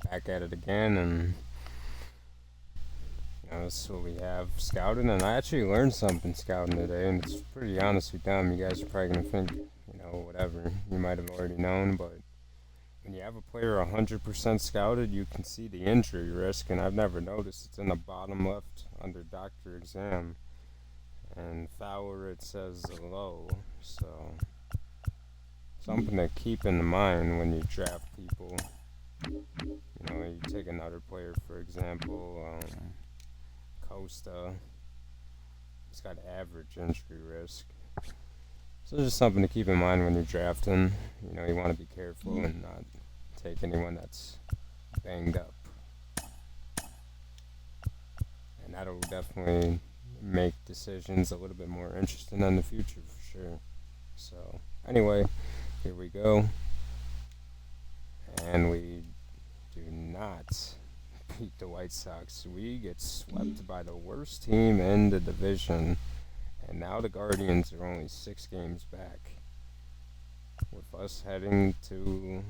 back at it again, and that's what we have scouting. And I actually learned something scouting today, and it's pretty honestly dumb. You guys are probably gonna think, whatever you might have already known, but when you have a player 100% scouted, you can see the injury risk, and I've never noticed. It's in the bottom left under doctor exam, and Fowler it says low, so something to keep in mind when you draft people. You take another player, for example, Costa. He's got average injury risk. So just something to keep in mind when you're drafting. You want to be careful and not take anyone that's banged up. And that'll definitely make decisions a little bit more interesting in the future for sure. So anyway, here we go. And we do not beat the White Sox. We get swept by the worst team in the division. And now the Guardians are only 6 games back. With us heading to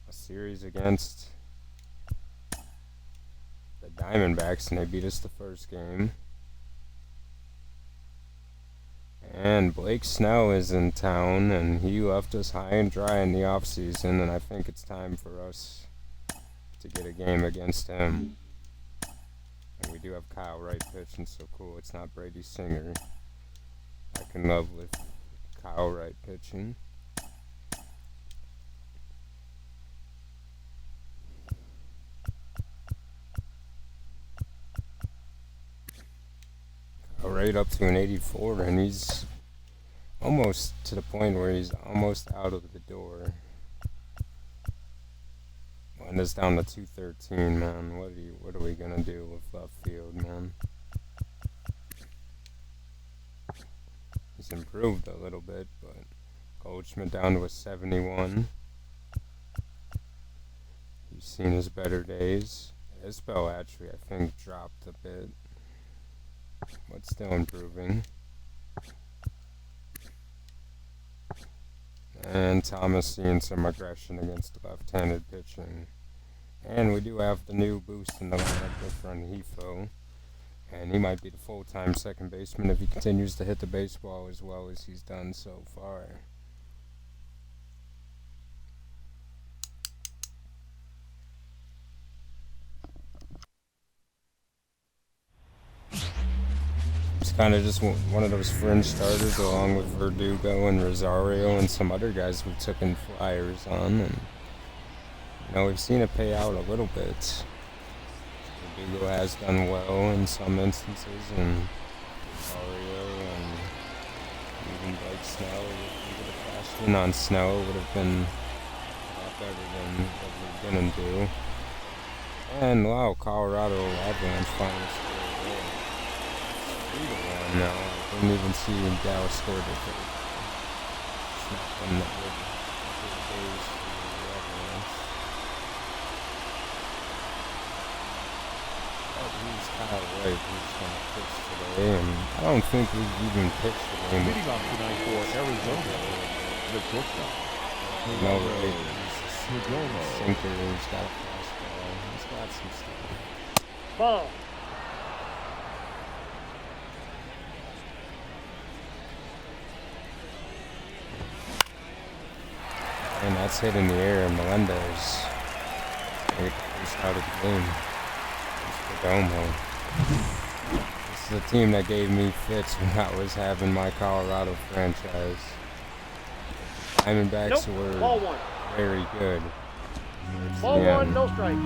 a series against the Diamondbacks, and they beat us the first game. And Blake Snell is in town, and he left us high and dry in the offseason, and I think it's time for us to get a game against him. And we do have Kyle Wright pitching, so cool. It's not Brady Singer. I can love with Kyle Wright pitching. Kyle Wright up to an 84, and he's almost to the point where he's almost out of the door. And it's down to 213, man. What are we gonna do with left field, man? He's improved a little bit, but Goldschmidt down to a 71. He's seen his better days. Isbell actually, I think, dropped a bit, but still improving. And Thomas seeing some aggression against left-handed pitching. And we do have the new boost in the lineup with Rengifo. And he might be the full-time second baseman if he continues to hit the baseball as well as he's done so far. It's kind of just one of those fringe starters along with Verdugo and Rosario and some other guys we've taken flyers on. And we've seen it pay out a little bit. Verdugo has done well in some instances, and Rosario and even Blake Snell, if we would have cashed in on Snell, would have been a lot better than what we didn't do. And wow, Colorado Avalanche finally scored a goal. 3-1 now. I didn't even see Dallas scored it. It's not been that good days for the Avalanche. He's Kyle Wright, who's going to pitch today, and I don't think we've even pitched the game. Leading off tonight for Arizona, the shortstop. No, right. He's a sinker, he's got a fastball, he's got some stuff. Ball. And that's hit in the air, and Melendez first out of the game. Perdomo. This is a team that gave me fits when I was having my Colorado franchise. Diamondbacks were Ball one. very good. Ball one, no strike.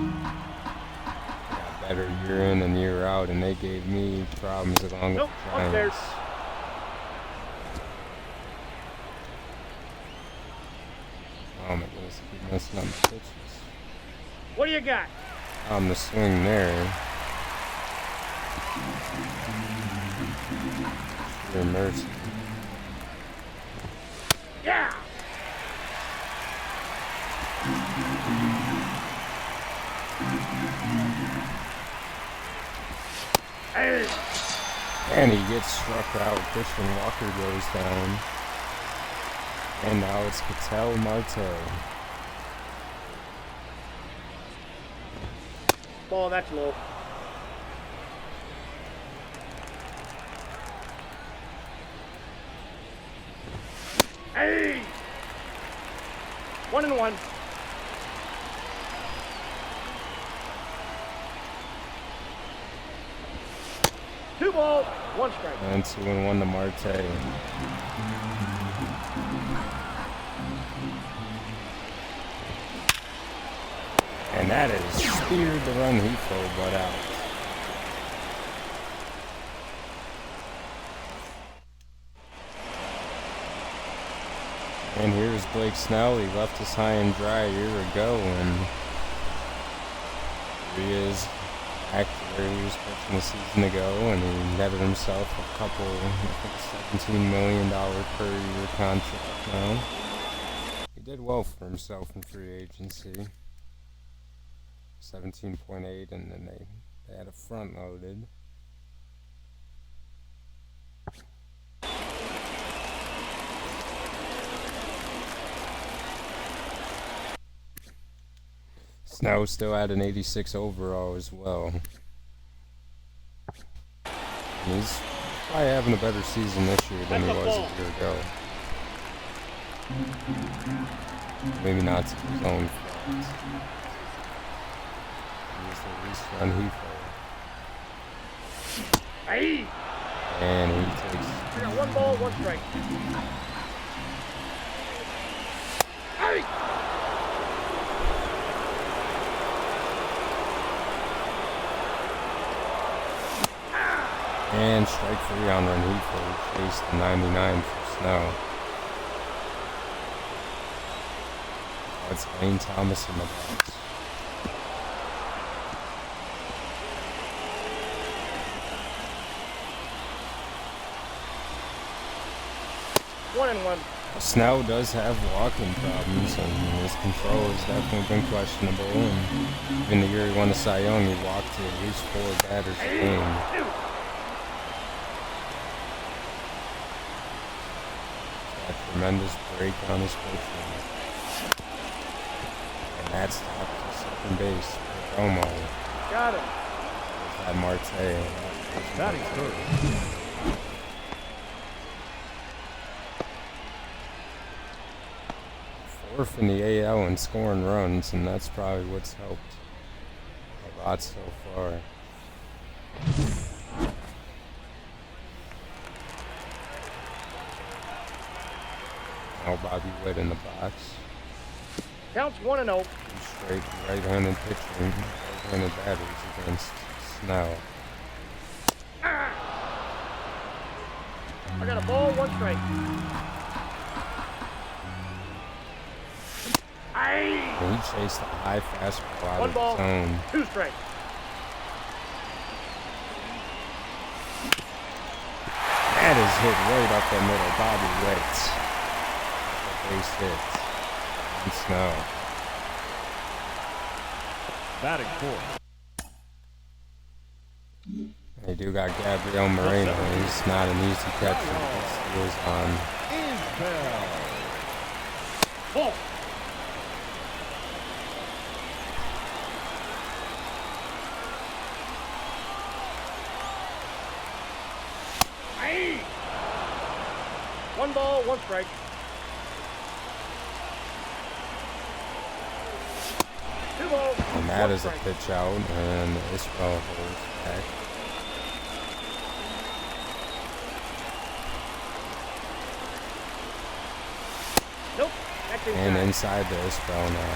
Got better year in and year out, and they gave me problems along with the Giants. Oh my goodness, I keep messing up my pitches. What do you got? On the swing there. Your mercy. Yeah! And he gets struck out. Christian Walker goes down. And now it's Ketel Marte. Ball, that's low. Hey! 1-1. Two balls, one strike. And 2-1 to Marte. And that is speared the run he threw, but out. And here's Blake Snell. He left us high and dry a year ago, and here he is back to where he was pitching a season ago, and he netted himself a couple, I think, $17 million per year contract now. He did well for himself in free agency. 17.8, and then they had a front loaded. Snow still had an 86 overall as well. And he's probably having a better season this year than he was a year ago. Maybe not to his own fault. He was the least run he played. Hey! And he takes... I got 1 ball, 1 strike. Hey! And strike 3 on Rengifo, chased the 99 for Snow. Oh, it's Lane Thomas in the box. One and one. Snow does have walking problems, and his control has definitely been questionable. And even the year he won the Cy Young, he walked at least 4 batters a game. A tremendous break on his pitch, and that's stopped to second base. Romo. Got him. That Marte. Batting third. Fourth in the AL and scoring runs, and that's probably what's helped a lot so far. Now Bobby Witt in the box. Counts 1-0. Straight right-handed pitching, right-handed batters against Snell. I got a ball, 1 strike. And he chased a high fastball out 1 of ball, his zone. 2 strikes. That is hit right up the middle. Bobby Witt. Base hit. And Snow. Batting fourth. They do got Gabriel Moreno. He's not an easy catch to get steals on. Isbell. Ball. Hey! 1 ball, 1 strike. Two balls. And that 1 is a strike. pitch out, and Isbell holds back. Nope. That's And inside. inside the Isbell now.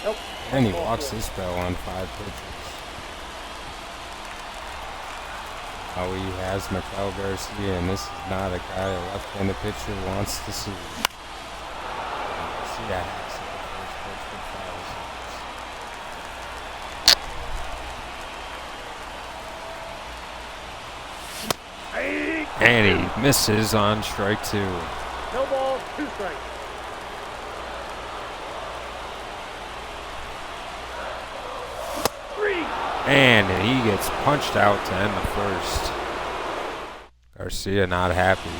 Nope. And he walks Isbell on 5 pitches. Oh, he has Miguel Garcia, and this is not a guy a left-handed pitcher wants to see. Garcia hacks it the first pitch for foul. Hey! And he misses on strike 2. No balls, 2 strikes. And he gets punched out to end the first. Garcia not happy.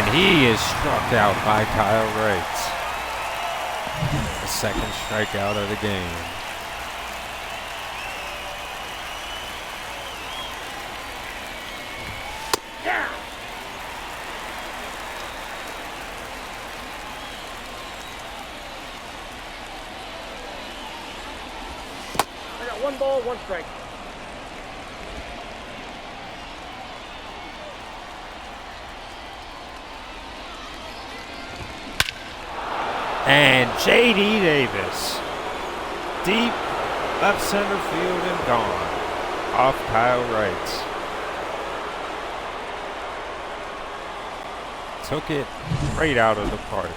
And he is struck out by Kyle Wright. The second strikeout of the game. Yeah. I got 1 ball, 1 strike. And J.D. Davis, deep left center field and gone, off Kyle Wright. Took it right out of the park.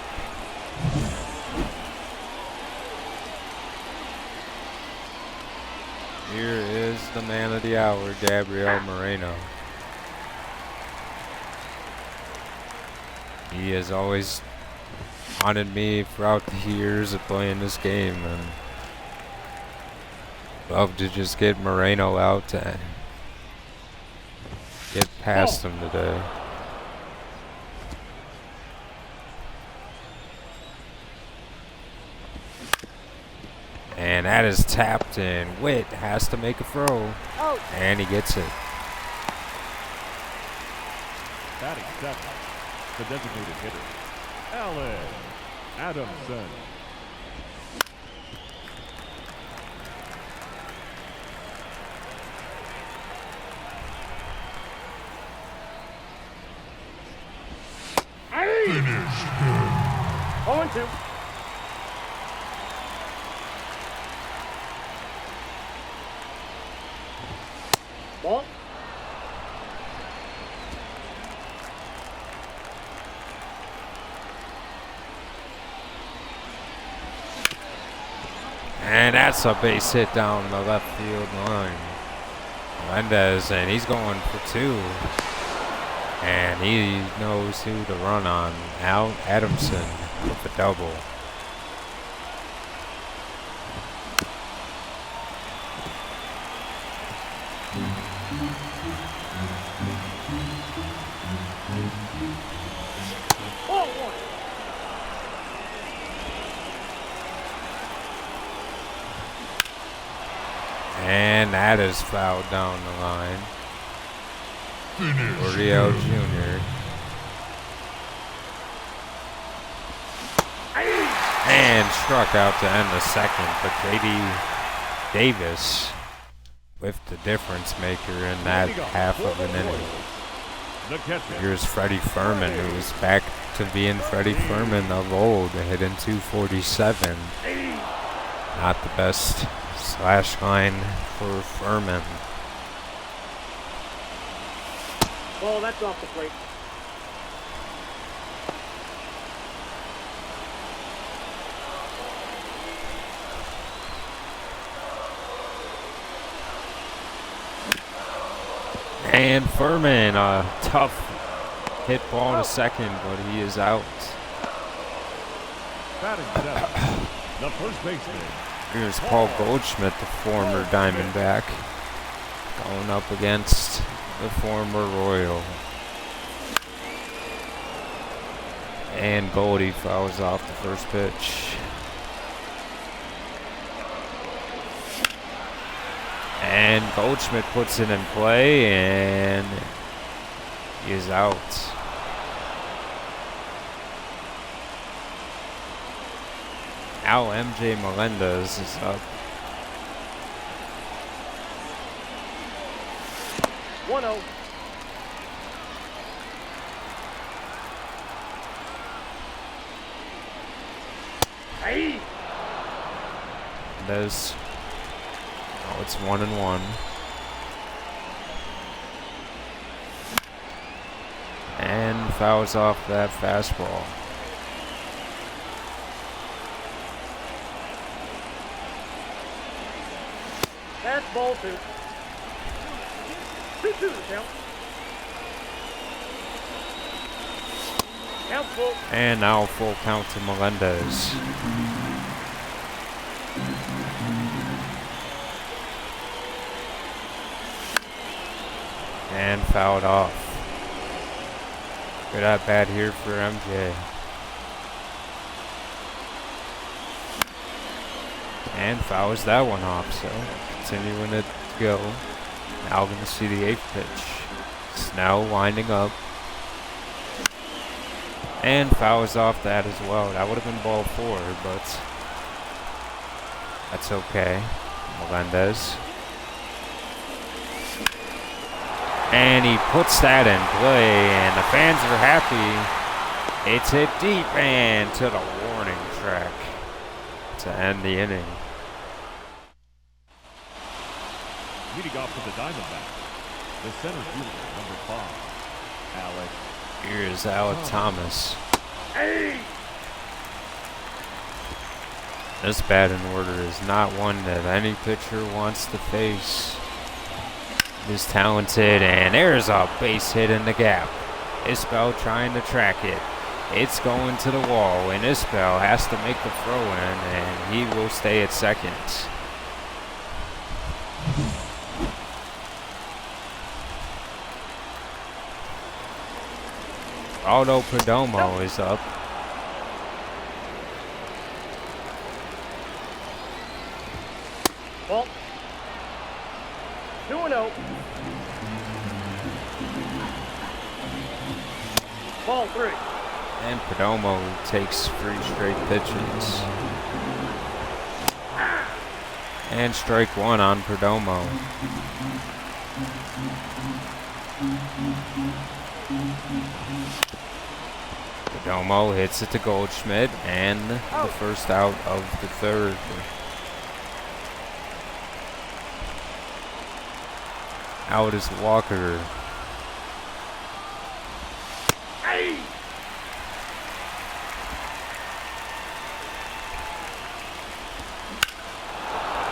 Here is the man of the hour, Gabriel Moreno. He has always haunted me throughout the years of playing this game, and love to just get Moreno out and get past him today. And that is tapped in. Witt has to make a throw. Out. And he gets it. Batting seventh, the designated hitter, Alan Adamson. Finished. 0-2. Ball. And that's a base hit down the left field line. Melendez, and he's going for 2. And he knows who to run on. Al Adamson with a double. Ball 1. And that is fouled down the line. Uriel Jr. And struck out to end the second, but J.D. Davis with the difference maker in that half of an inning. The catcher, Here's Freddie Furman, who's back to being Freddie Furman of old, hitting 247. Not the best slash line for Furman. Ball, that's off the plate. And Furman, a tough hit ball to second, but he is out. batting seventh, the first baseman, Here's Paul Goldschmidt, the former Diamondback, going up against the former Royal. And Goldie fouls off the first pitch. And Goldschmidt puts it in play, and he is out. Al M.J. Melendez is up. 1-0. Hey. Melendez. Oh, it's 1-1. And fouls off that fastball. That's ball 2. 2-2 the count. Count full. And now full count to Melendez. And fouled off. Good at bat here for MJ. And fouls that one off, so continuing to go. Now going to see the 8th pitch. Snell winding up. And fouls off that as well. That would have been ball 4, but that's okay. Melendez. And he puts that in play, and the fans are happy. It's hit deep and to the warning track to end the inning. Leading off for the Diamondbacks, the center fielder, number 5, Alec. Here's Alec Thomas. Hey! This batting order is not one that any pitcher wants to face. He's talented, and there's a base hit in the gap. Isbell trying to track it. It's going to the wall, and Isbell has to make the throw in, and he will stay at second. Aldo Perdomo is up. Ball. 2-0. Ball 3. And Perdomo takes 3 straight pitches. And strike 1 on Perdomo. Perdomo hits it to Goldschmidt, and the first out of the 3rd. Out is Walker. Hey!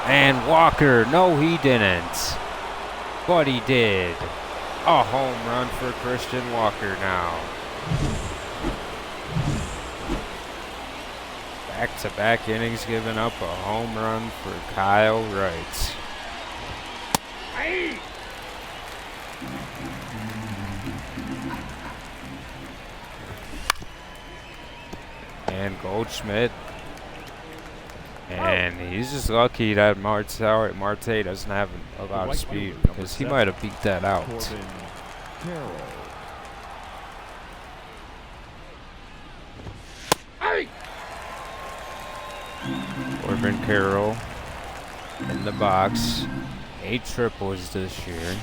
And Walker, no he didn't, but he did. A home run for Christian Walker now. Back-to-back innings giving up a home run for Kyle Wright. Hey! And Goldschmidt. And he's just lucky that Marte doesn't have a lot of speed, because he might have beat that out. Corbin Carroll. Hey! Corbin Carroll in the box. 8 triples this year.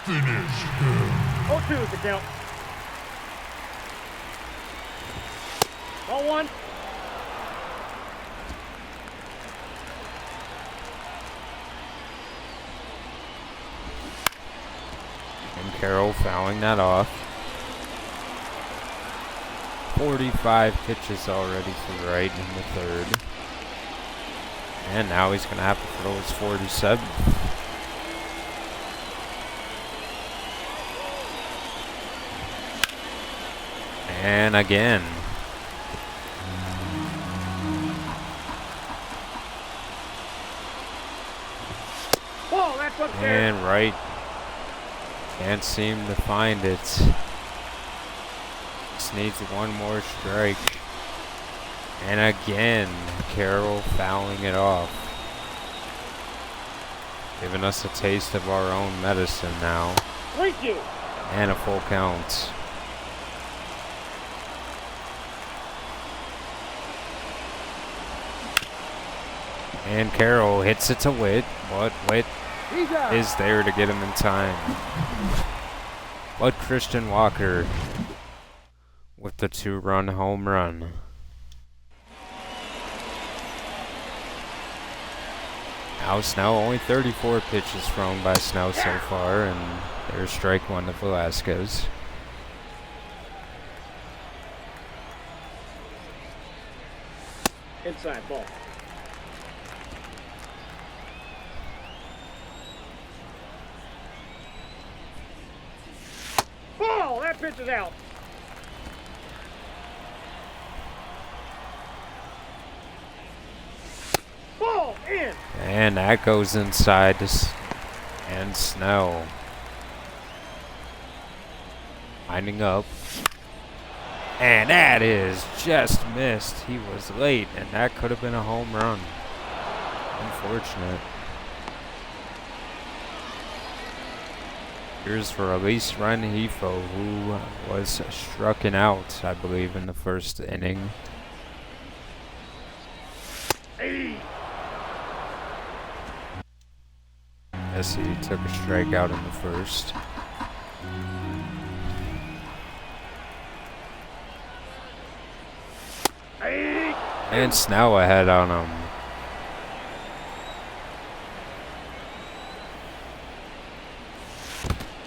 Finish him. 0-2 is the count. Ball 1. And Carroll fouling that off. 45 pitches already for Wright in the 3rd. And now he's going to have to throw his 47. And again. Ball, that's up there. And Wright can't seem to find it. Just needs one more strike. And again, Carroll fouling it off. Giving us a taste of our own medicine now. Thank you. And a full count. And Carroll hits it to Witt, but Witt is there to get him in time. But Christian Walker with the 2-run home run. Now Snell, only 34 pitches thrown by Snell so far, and there's strike 1 to Velasquez. Inside ball. Ball, that pitch is out. Ball in. And that goes inside and Snell winding up. And that is just missed. He was late, and that could have been a home run. Unfortunate. Here's for Elise Rengifo, who was strucken out, I believe, in the first inning. Yes, he took a strikeout in the first. And Snell ahead on him.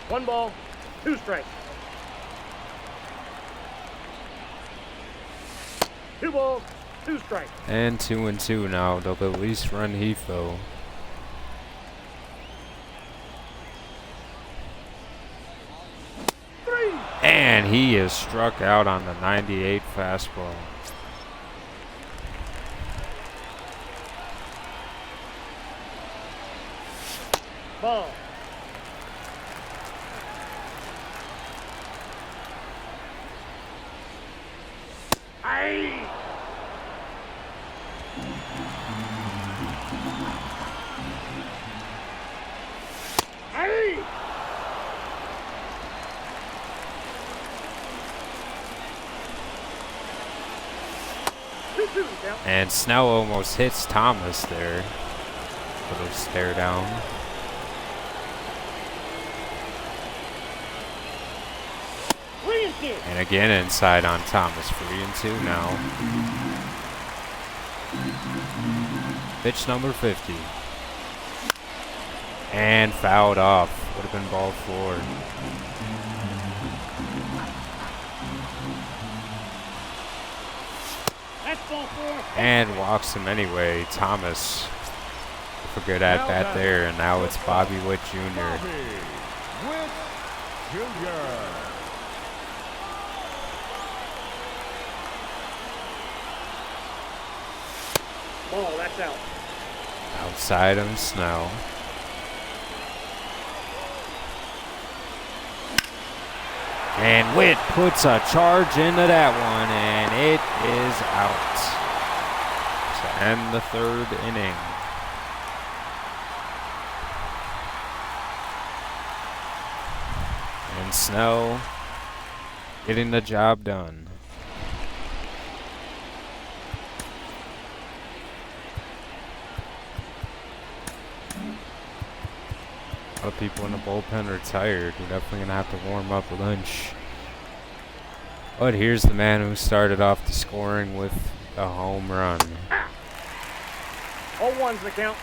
One ball, 2 strikes. 2 balls, 2 strikes. And 2-2 now to Elise Rengifo. And he is struck out on the 98 fastball. Ball. Aye. Aye. And Snell almost hits Thomas there. Little stare down. And again inside on Thomas. 3-2 now. Pitch number 50. And fouled off. Would have been ball 4. That's ball 4. And walks him anyway. Thomas with a good at bat there. And now it's Bobby Witt Jr. Bobby Witt Jr. Ball, that's out. Outside of Snell. And Witt puts a charge into that one, and it is out to end the 3rd inning. And Snell getting the job done. A lot of people in the bullpen are tired. We're definitely going to have to warm up lunch. But here's the man who started off the scoring with a home run. 0-1's the count.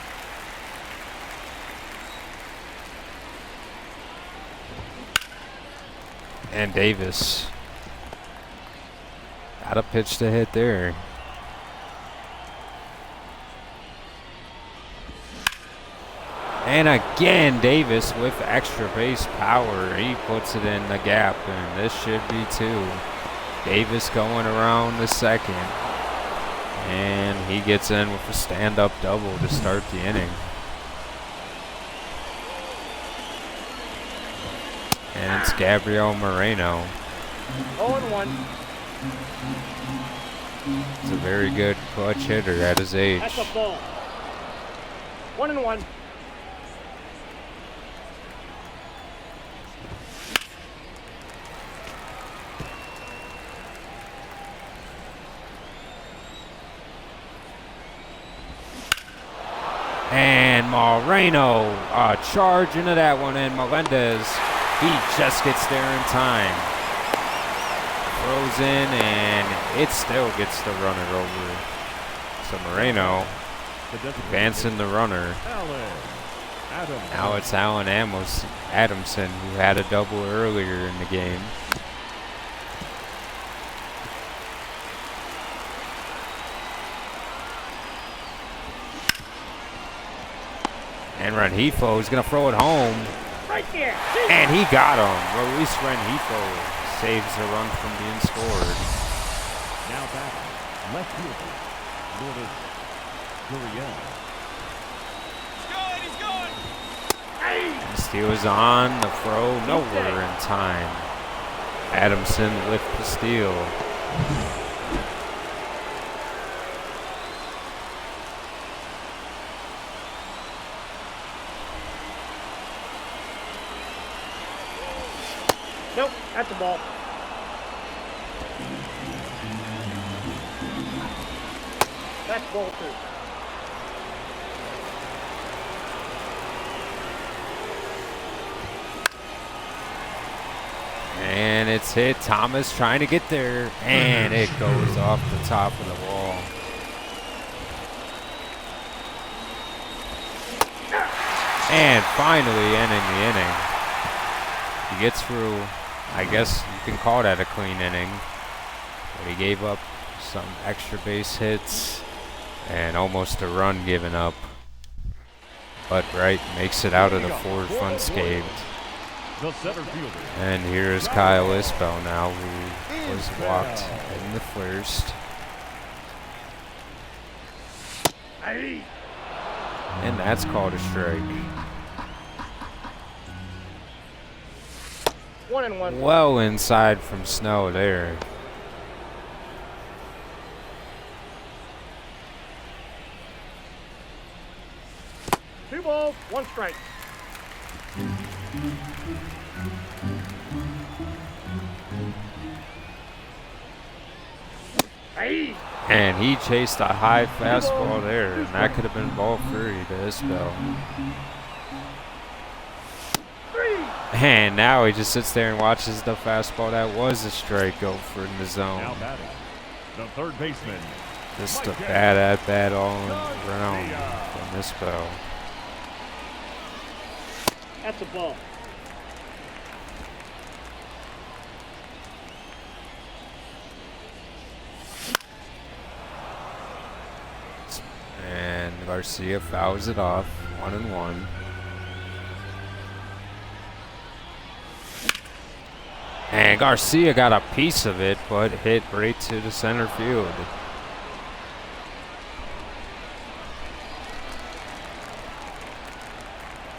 And Davis got a pitch to hit there. And again, Davis with extra base power. He puts it in the gap, and this should be 2. Davis going around the second. And he gets in with a stand-up double to start the inning. And it's Gabriel Moreno. 0-1. He's a very good clutch hitter at his age. That's a ball. 1-1. And Moreno, a charge into that one, and Melendez, he just gets there in time. Throws in, and it still gets the runner over. So Moreno advancing the runner. Now it's Alan Adamson, who had a double earlier in the game. And Rengifo is going to throw it home. Right there. And he got him. Luis Rengifo saves a run from being scored. Now back, left fielder, Lourdes Gurriel. He's going. Steele is on the throw, nowhere in time. Adamson with the steal. Nope, that's a ball. That's ball 2. And it's hit. Thomas trying to get there. And it goes off the top of the wall. And finally ending the inning. He gets through, I guess you can call that a clean inning. But he gave up some extra base hits and almost a run given up. But Wright makes it out of the fourth unscathed. The center fielder. And here's Kyle Isbell now, who was walked in the first. And that's called a strike. 1-1. Well inside from Snow there. Two balls, 1 strike. Hey. And he chased a high fastball there, and that could have been ball 3 to Isbell. 3. And now he just sits there and watches the fastball that was a strike go for in the Now zone. batting. The third baseman. Just a bad at bat all around from Isbell. That's a ball. And Garcia fouls it off, 1-1. And Garcia got a piece of it, but hit right to the center field.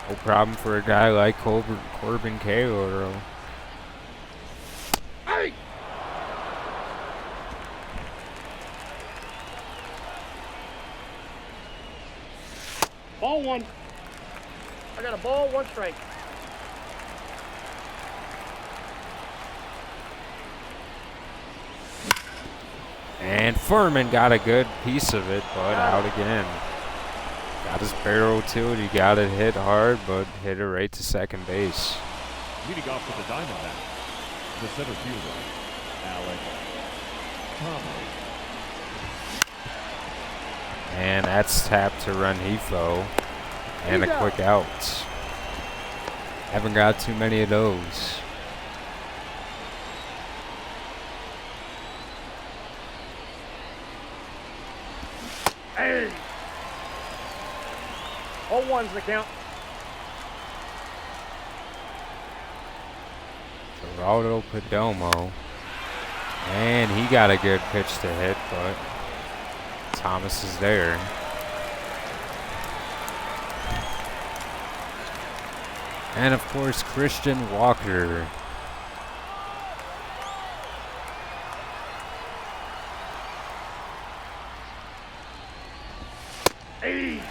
No problem for a guy like Corbin Carroll. Hey. Ball 1. I got a ball, 1 strike. And Furman got a good piece of it, but out again. Got his barrel to it. He got it hit hard, but hit it right to second base. Leading off for the Diamondbacks. The center fielder. Alec Thomas. And that's tapped to Rengifo. And a quick out. Haven't got too many of those. Hey. All 1's the count. Geraldo Perdomo. And he got a good pitch to hit, but Thomas is there. And of course, Christian Walker. Hey.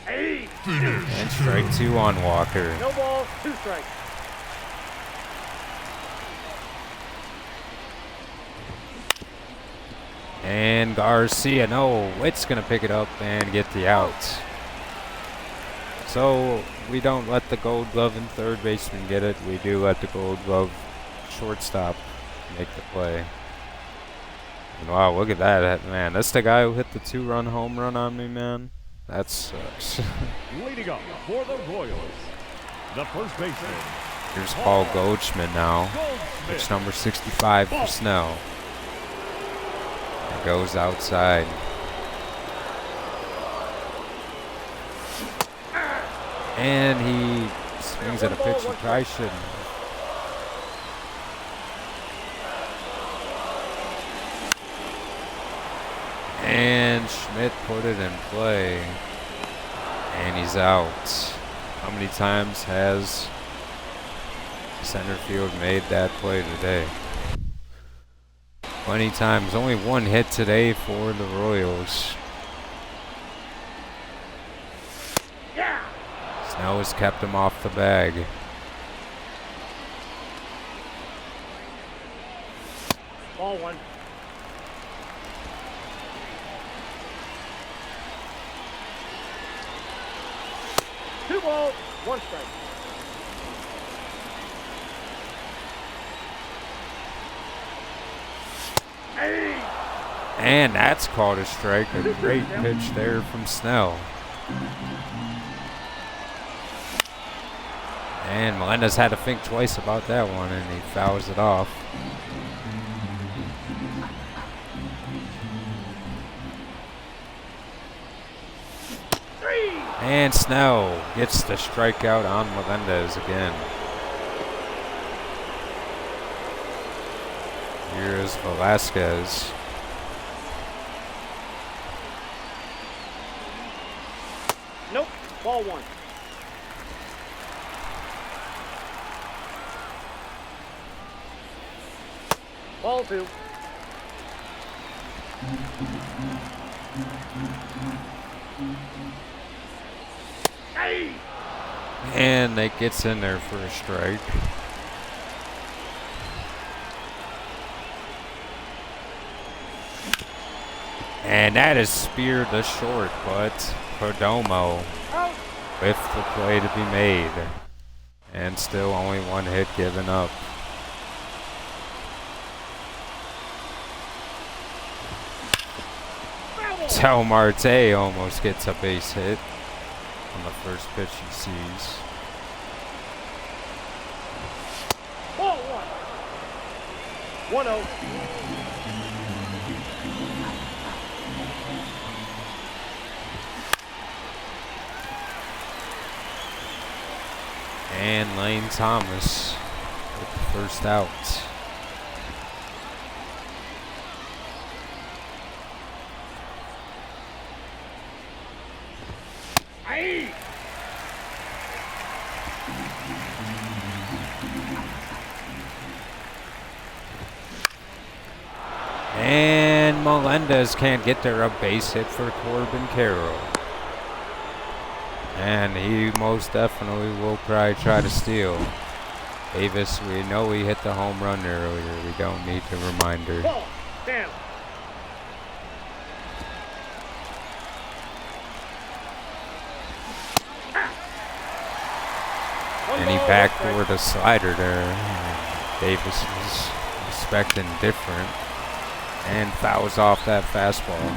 Hey. And strike 2 on Walker. No balls, 2 strikes. And Garcia, no, it's going to pick it up and get the out. So we don't let the Gold Glove and third baseman get it. We do let the Gold Glove shortstop make the play. And wow, look at that, man. That's the guy who hit the 2-run home run on me, man. That sucks. Leading up for the Royals. The first baseman. Here's Paul Goldschmidt now. It's Goldschmidt. number 65 for Snell. It goes outside. And he swings at a pitch he probably shouldn't. And Schmidt put it in play. And he's out. How many times has center field made that play today? 20 times. Only one hit today for the Royals. Yeah. Snell has kept him off the bag. Ball 1. Two balls, 1 strike. Hey. And that's called a strike. A great pitch there from Snell. And Melendez had to think twice about that one, and he fouls it off. And Snell gets the strikeout on Melendez again. Here's Velasquez. Nope. Ball 1. Ball 2. Hey. And that gets in there for a strike. And that is speared to short, but Perdomo with the play to be made. And still only one hit given up. Tel Marte almost gets a base hit on the first pitch he sees. Ball 1. 1-0. And Lane Thomas with the first out. Hey. And Melendez can't get there. A base hit for Corbin Carroll. And he most definitely will probably try to steal. Davis, we know he hit the home run earlier. We don't need a reminder. Ball. Down. And he backdoored a slider there. And Davis was expecting different. And fouls off that fastball.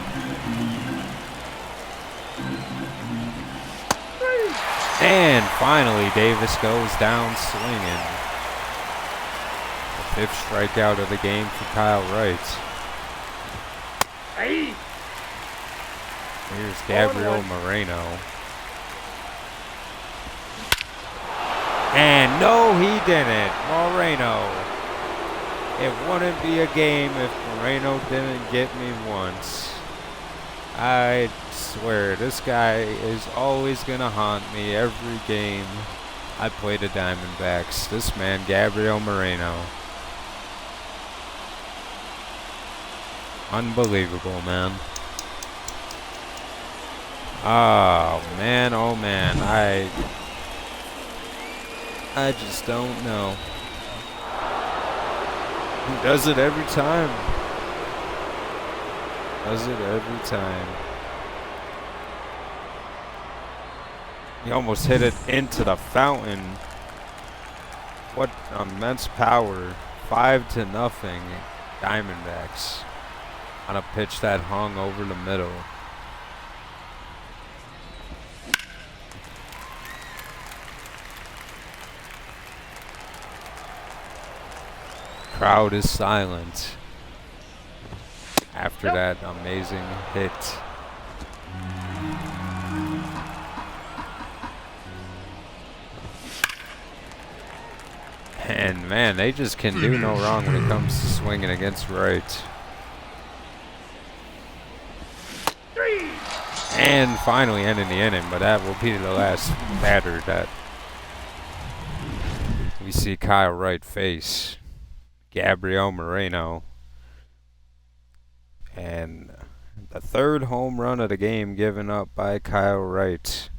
And finally, Davis goes down swinging. The 5th strikeout of the game for Kyle Wright. Hey. Here's Gabriel Moreno. And no, he didn't. Moreno. It wouldn't be a game if Moreno didn't get me once. I swear, this guy is always going to haunt me every game I play the Diamondbacks. This man, Gabriel Moreno. Unbelievable, man. Oh, man, oh, man. I just don't know. He does it every time. Does it every time. He almost hit it into the fountain. What immense power. 5-0 Diamondbacks on a pitch that hung over the middle. Crowd is silent after that amazing hit. And man, they just can do no wrong when it comes to swinging against Wright. And finally ending the inning, but that will be the last batter that we see Kyle Wright face. Gabriel Moreno. And the third home run of the game given up by Kyle Wright.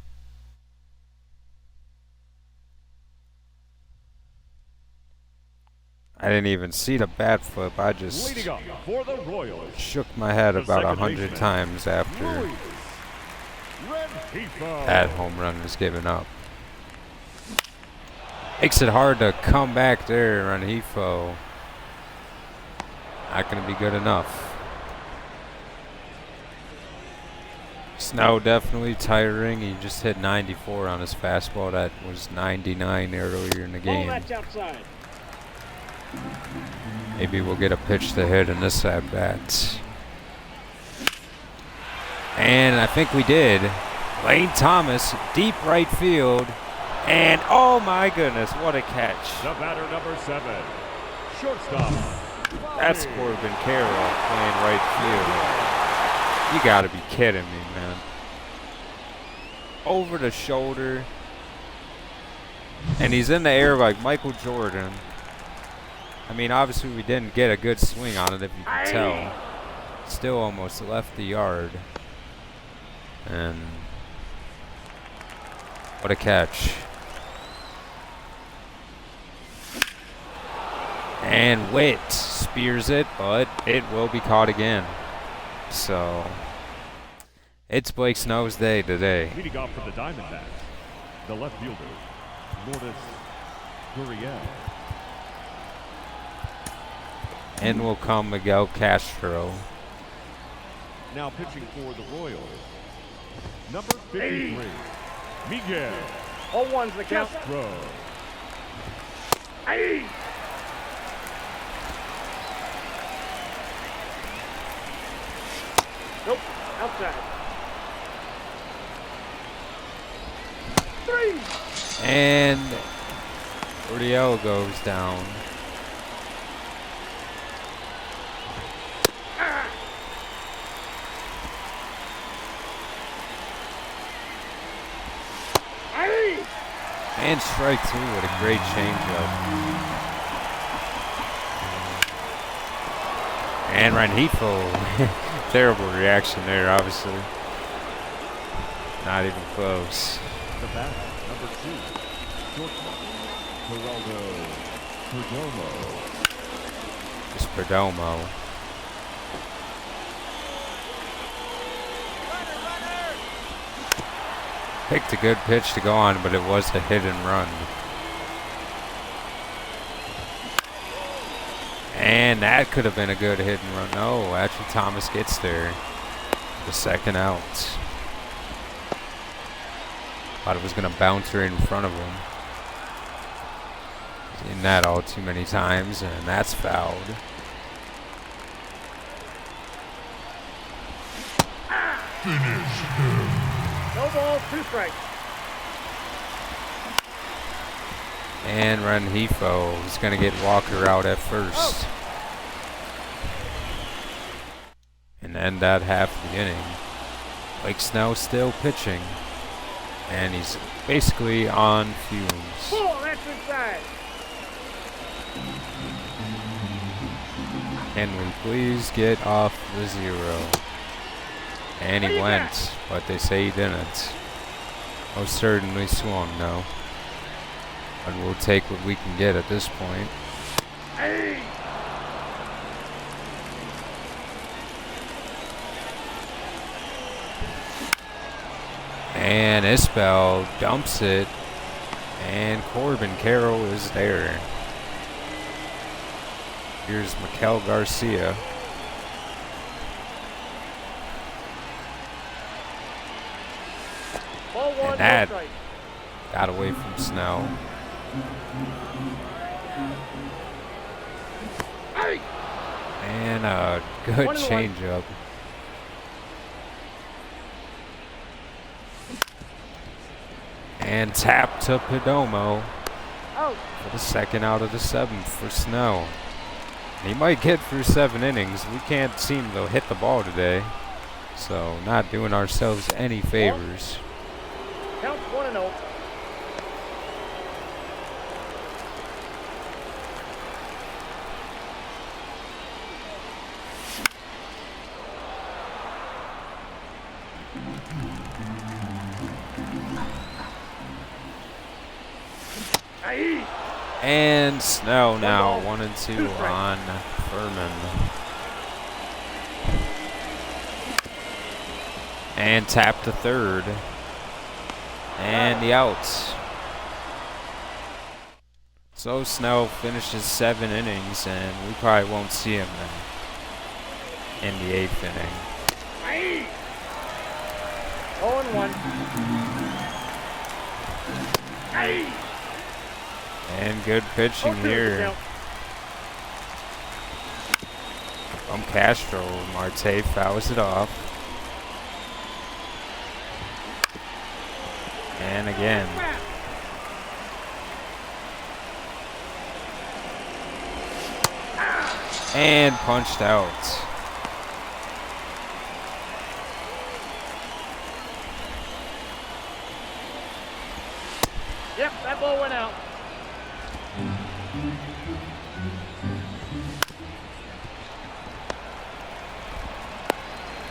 I didn't even see the bat flip. I just Leading up for the Royals, shook my head the about second 100 baseman, times after Luis Rengifo. that home run was given up. Makes it hard to come back there, Rengifo. Not going to be good enough. Snow definitely tiring. He just hit 94 on his fastball. That was 99 earlier in the Ball game. that's outside. Maybe we'll get a pitch to hit in this at bat. And I think we did. Lane Thomas, deep right field. And oh my goodness, what a catch. The batter number 7, shortstop. That's Corbin Carroll playing right field. You gotta be kidding me, man. Over the shoulder. And he's in the air like Michael Jordan. I mean, obviously we didn't get a good swing on it, if you can tell. Still almost left the yard. And what a catch. And Witt spears it, but it will be caught again. So it's Blake Snow's day today. Leading off for the Diamondbacks, the left fielder, Lourdes Gurriel. In will come Miguel Castro. Now pitching for the Royals, number 53, Miguel 0-1's the count. Castro. Hey! Nope, outside. 3! And Gurriel goes down. Hey! And strike 2 with a great changeup. And Rengifo, terrible reaction there, obviously. Not even close. The batter, number 2, shortstop, Geraldo Perdomo. Just Perdomo. Picked a good pitch to go on, but it was a hit and run. And that could have been a good hit and run. No, actually Thomas gets there. The second out. Thought it was going to bounce right in front of him. Seen that all too many times, and that's fouled. Finish him. No balls, 2 strikes. And Rengifo is going to get Walker out at first. And end that half of the inning. Blake Snell still pitching. And he's basically on fumes. Ball, that's inside. Can we please get off the 0? And he went, but they say he didn't. Most certainly swung, though. But we'll take what we can get at this point. Hey! And Isbell dumps it. And Corbin Carroll is there. Here's Miguel Garcia. Ball 1, And that no strike. got away from Snell. Hey! And a good 1-1. changeup. And tap to Perdomo Out. for the second out of the 7th for Snell. He might get through 7 innings. We can't seem to hit the ball today. So not doing ourselves any favors. Count 1-0. Aye. And Snow now ball, 1 and 2 two strikes. on Furman. And tap to third. And the outs. So Snow finishes 7 innings, and we probably won't see him then in the 8th inning. Aye. 0-1. Aye. And good pitching 0-2 is the here count. from Castro. Marte fouls it off. And again. And punched out. Yep, that ball went out.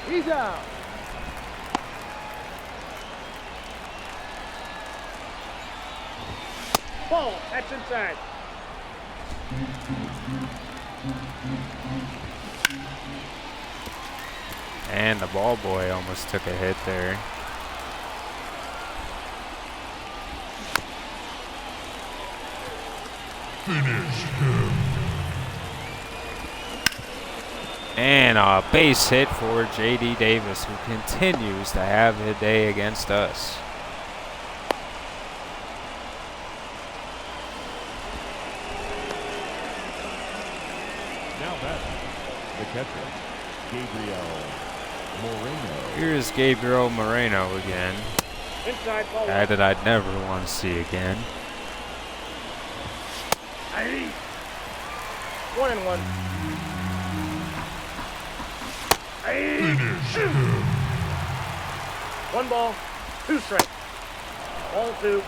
He's out. Ball, that's inside. And the ball boy almost took a hit there. Finish him. And a base hit for J.D. Davis, who continues to have a day against us. Now batting, the catcher, Gabriel Moreno. Here's Gabriel Moreno again. Inside ball. Guy that I'd never want to see again. Aye. 1-1. Aye. Finish him. 1 ball, 2 strikes. Ball 2.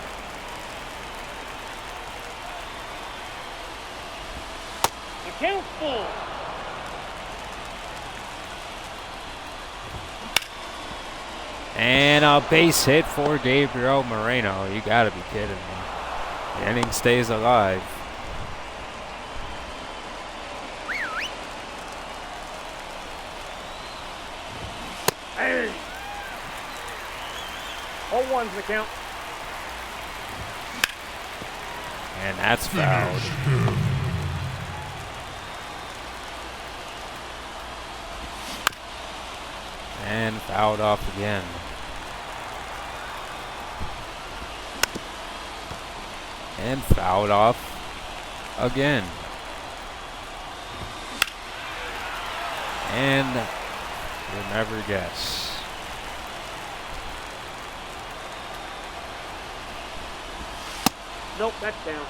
The count's full. And a base hit for Gabriel Moreno. You gotta be kidding me. The inning stays alive. Hey. 0-1's the count. And that's fouled. Finish him. And fouled off again. And fouled off again. And you'll never guess. Nope, that's down.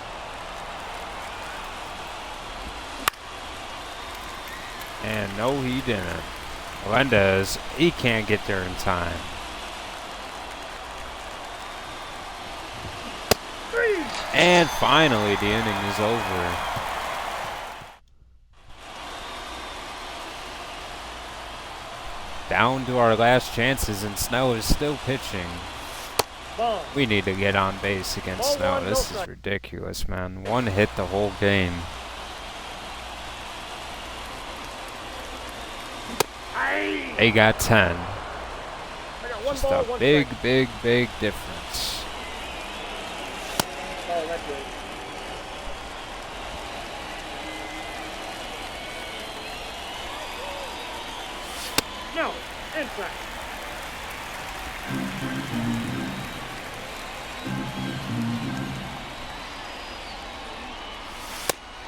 And no, he didn't. Melendez, he can't get there in time. 3. And finally, the inning is over. Down to our last chances, and Snow is still pitching. Ball. We need to get on base against Ball Snow. one, This no is strike. ridiculous, man. 1 hit the whole game. Aye. They got 10. I got 1 Just ball, a 1 big, strike. big difference. Oh, that's good. No, inside.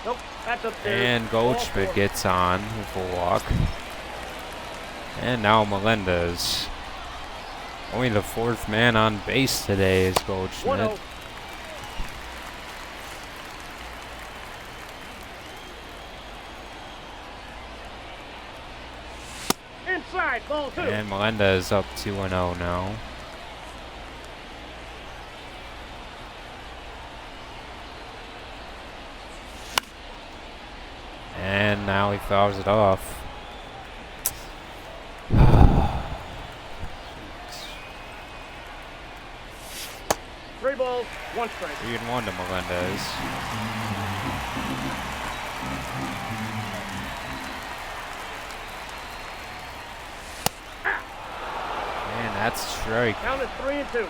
Nope, that's up there. And Ball Goldschmidt 4. gets on with a walk. And now Melendez. Only the 4th man on base today is 1-0. Goldschmidt. inside, ball 2. And Melendez up 2-0 now. And now he fouls it off. 3 balls, 1 strike. 3-1 to Melendez. And that's a strike. Count is 3-2.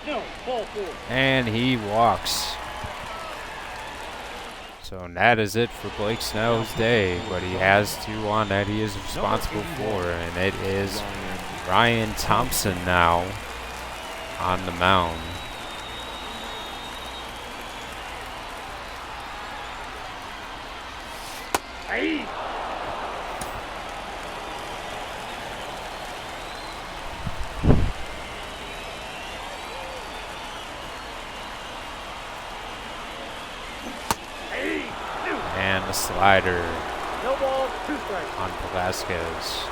No, ball 4. And he walks. So that is it for Blake Snell's day, but he has 2 on that he is responsible for, and it is Ryan Thompson now on the mound. Hey. And the slider No ball, 2 strikes. on Velasquez.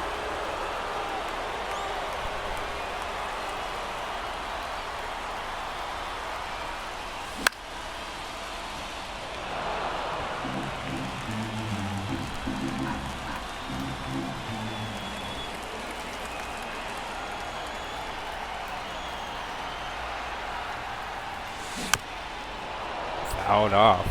Fouled off.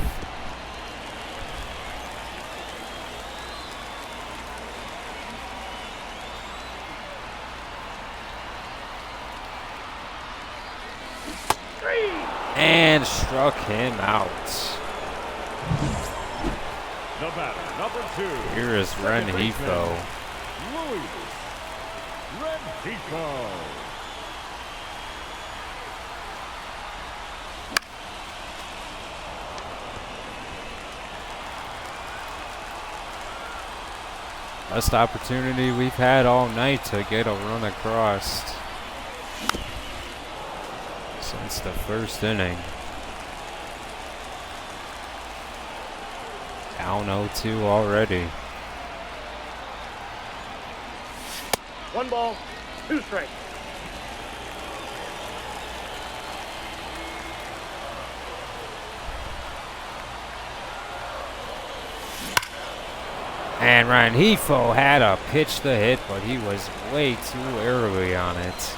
And struck him out. The batter, number 2. Here is Rengifo. Luis Rengifo. Best opportunity we've had all night to get a run across since the first inning. Down 0-2 already. 1 ball, 2 strikes. And Rengifo had to pitch the hit, but he was way too early on it.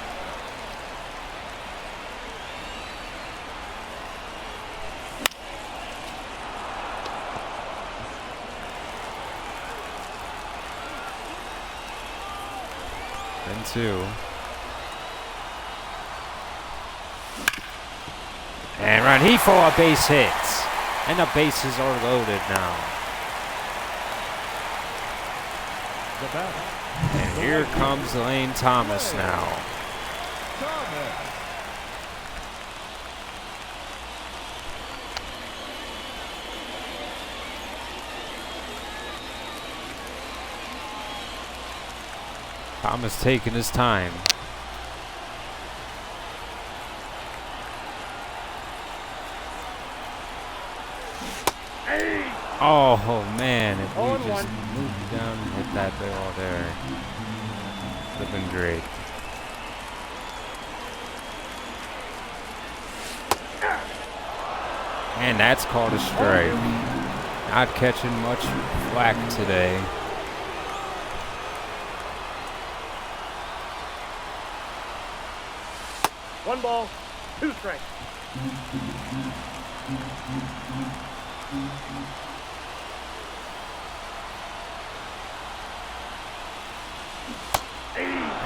And 2. And Rengifo a base hit. And the bases are loaded now. The batter. And here comes Lane Thomas now. Thomas. Thomas taking his time. Oh man, if Oh, we and just 1. moved down and hit that ball there, would have been great. And that's called a strike. Not catching much flack today. One ball, 2 strikes.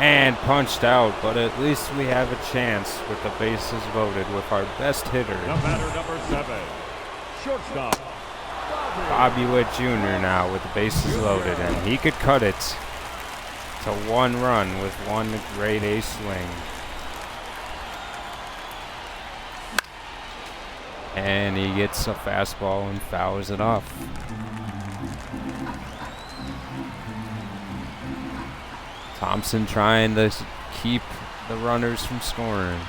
And punched out, but at least we have a chance with the bases loaded with our best hitter, The batter, number 7. Shortstop. Bobby Witt Jr. now with the bases loaded, and he could cut it to 1 run with 1 great ace swing. And he gets a fastball and fouls it off. Thompson trying to keep the runners from scoring.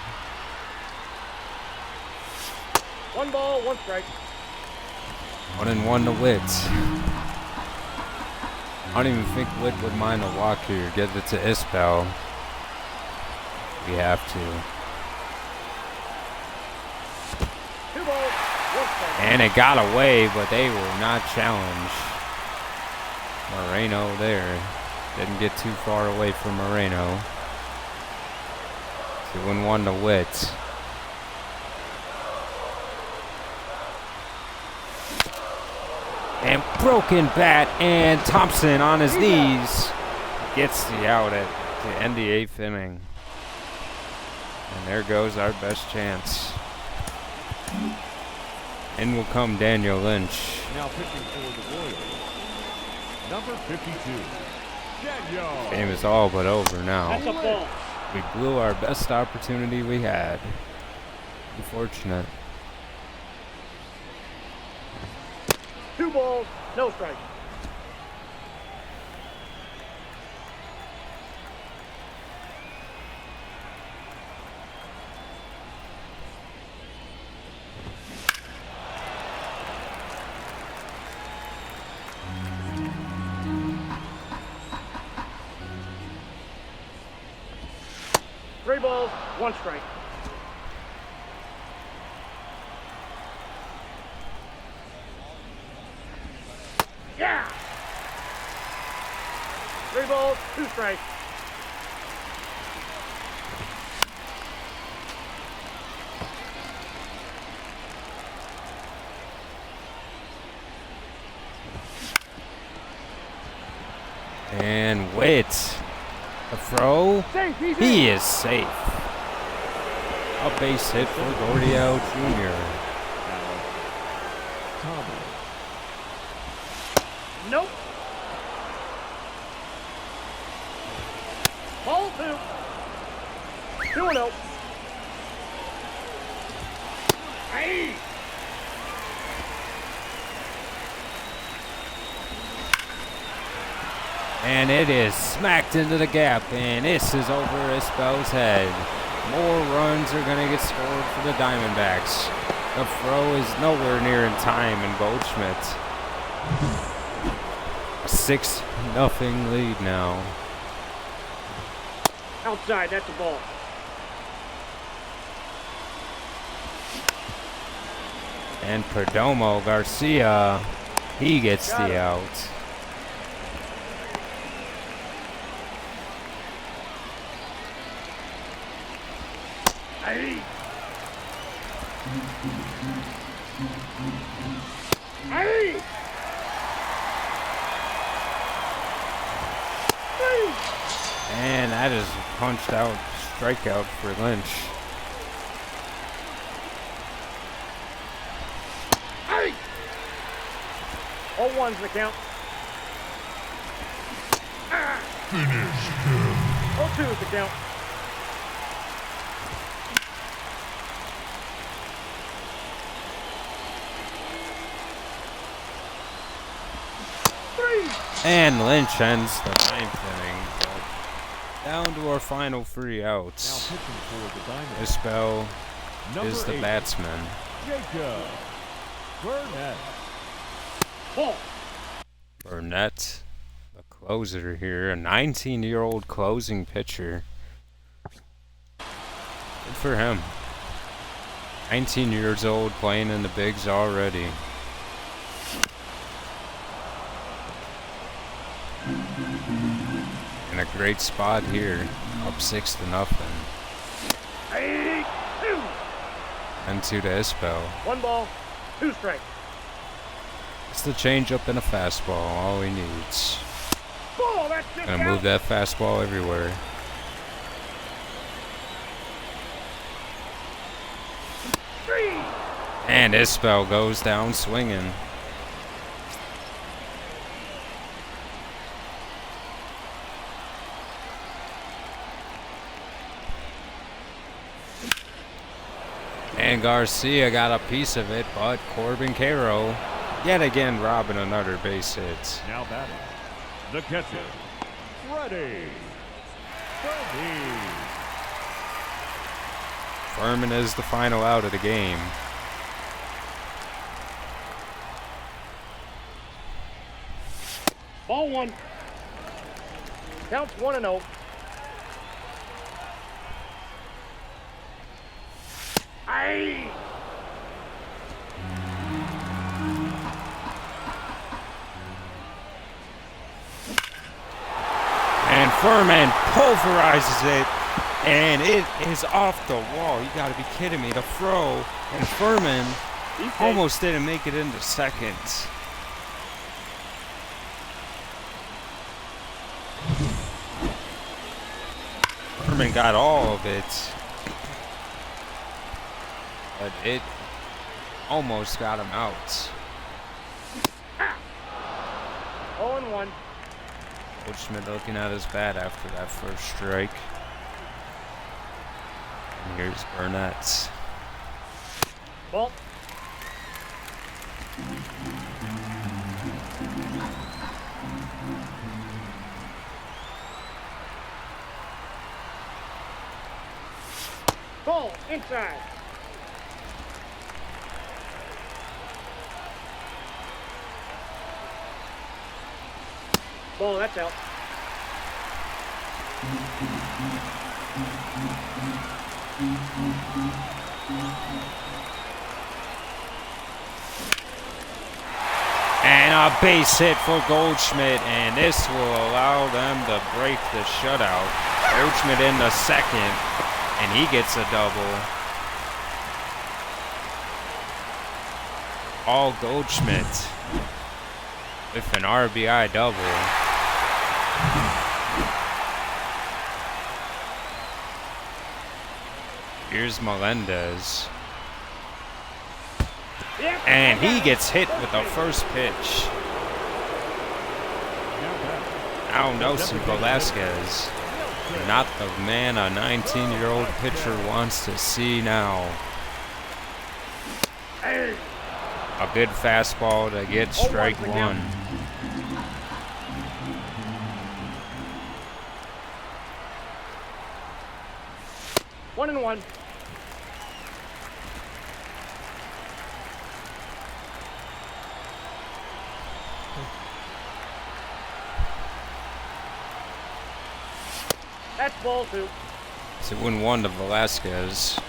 1 ball, 1 strike. 1-1 to Witt. I don't even think Witt would mind a walk here. Get it to Isbell. We have to. 2 balls, 1 strike. And it got away, but they will not challenge. Moreno there. Didn't get too far away from Moreno. 2-1 to Witt. And broken bat, and Thompson on his knees gets the out at the end of the 8th inning. And there goes our best chance. In will come Daniel Lynch. Now pitching for the Royals, number 52, Daniel. Game is all but over now. That's a ball. We blew our best opportunity we had. Unfortunate. 2 balls, no strike. Three balls, 1 strike. Yeah! 3 balls, 2 strikes. And Witt. A throw. Safe, he's in. He is safe. A base hit for Gordio Jr. Thomas. Nope. Ball 2. 2-0. Hey! And it is smacked into the gap, and this is over Isbell's head. More runs are going to get scored for the Diamondbacks. The throw is nowhere near in time in Goldschmidt. 6-0 lead now. Outside, that's a ball. And Perdomo Garcia, he gets the out. Hey! Hey! And that is a punched out strikeout for Lynch. Hey! 0-1's the count. Finish him. 0-2's the count. And Lynch ends the 9th inning. Down to our final 3 outs. Now pitching for the Diamondbacks, Isbell number is the 8, batsman. Jacob Burnett. Ball. Burnett, the closer here, a 19-year-old closing pitcher. Good for him. 19 years old, playing in the bigs already. In a great spot here, up 6-0. Hey! 2. And 2 to Isbell. 1 ball, 2 strikes. It's the changeup and a fastball, all he needs. Ball, that's just Gonna move that fastball everywhere. And Isbell goes down swinging. And Garcia got a piece of it, but Corbin Caro yet again robbing another base hit. Now batting, the catcher, Freddie. Furman is the final out of the game. Ball 1. Counts 1-0. Aye. And Furman pulverizes it, and it is off the wall. You gotta be kidding me. The throw, and Furman almost didn't make it into second. Furman got all of it, but it almost got him out. 0-1. Goldschmidt looking at his bat after that first strike. And here's Burnett. Ball. Ball inside. Ball, that's out. And a base hit for Goldschmidt, and this will allow them to break the shutout. Goldschmidt in the second, and he gets a double. All Goldschmidt with an RBI double. Here's Melendez. And he gets hit with the first pitch. Now Nelson Velasquez. Not the man a 19-year-old pitcher wants to see now. A good fastball to get strike one. One and one. That's ball two. So 1-1 to Velasquez.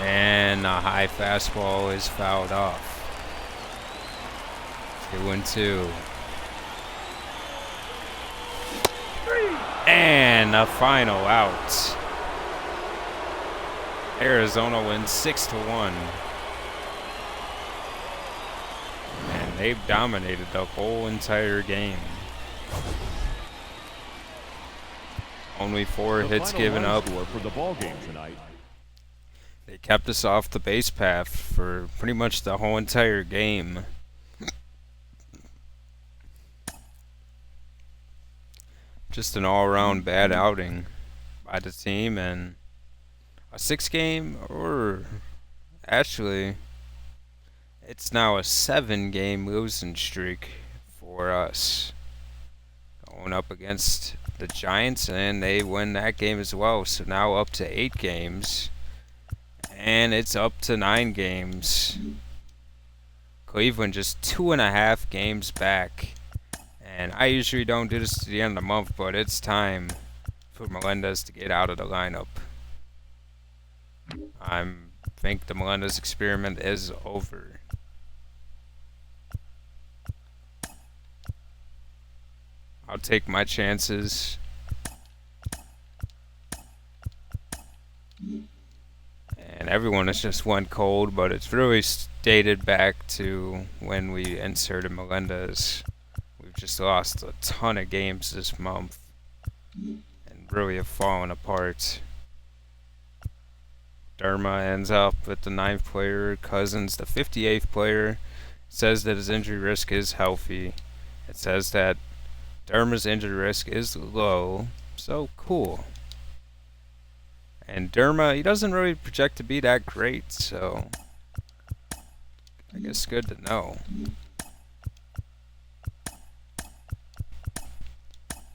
And a high fastball is fouled off. 2-2. And a final out. Arizona wins 6-1. And they've dominated the whole entire game. Only 4 hits given up. For the ball game tonight. They kept us off the base path for pretty much the whole entire game. Just an all-around bad outing by the team, and a 6-game, or actually, it's now a 7-game losing streak for us. Going up against the Giants, and they win that game as well. So now up to 8 games. And it's up to 9 games. Cleveland just 2.5 games back. And I usually don't do this to the end of the month, but it's time for Melendez to get out of the lineup. I think the Melendez experiment is over. I'll take my chances. And everyone has just went cold, but it's really dated back to when we inserted Melendez. We've just lost a ton of games this month and really have fallen apart. Derma ends up with the 9th player. Cousins, the 58th player, says that his injury risk is healthy. It says that Derma's injury risk is low, so cool. And Derma, he doesn't really project to be that great, so I guess good to know.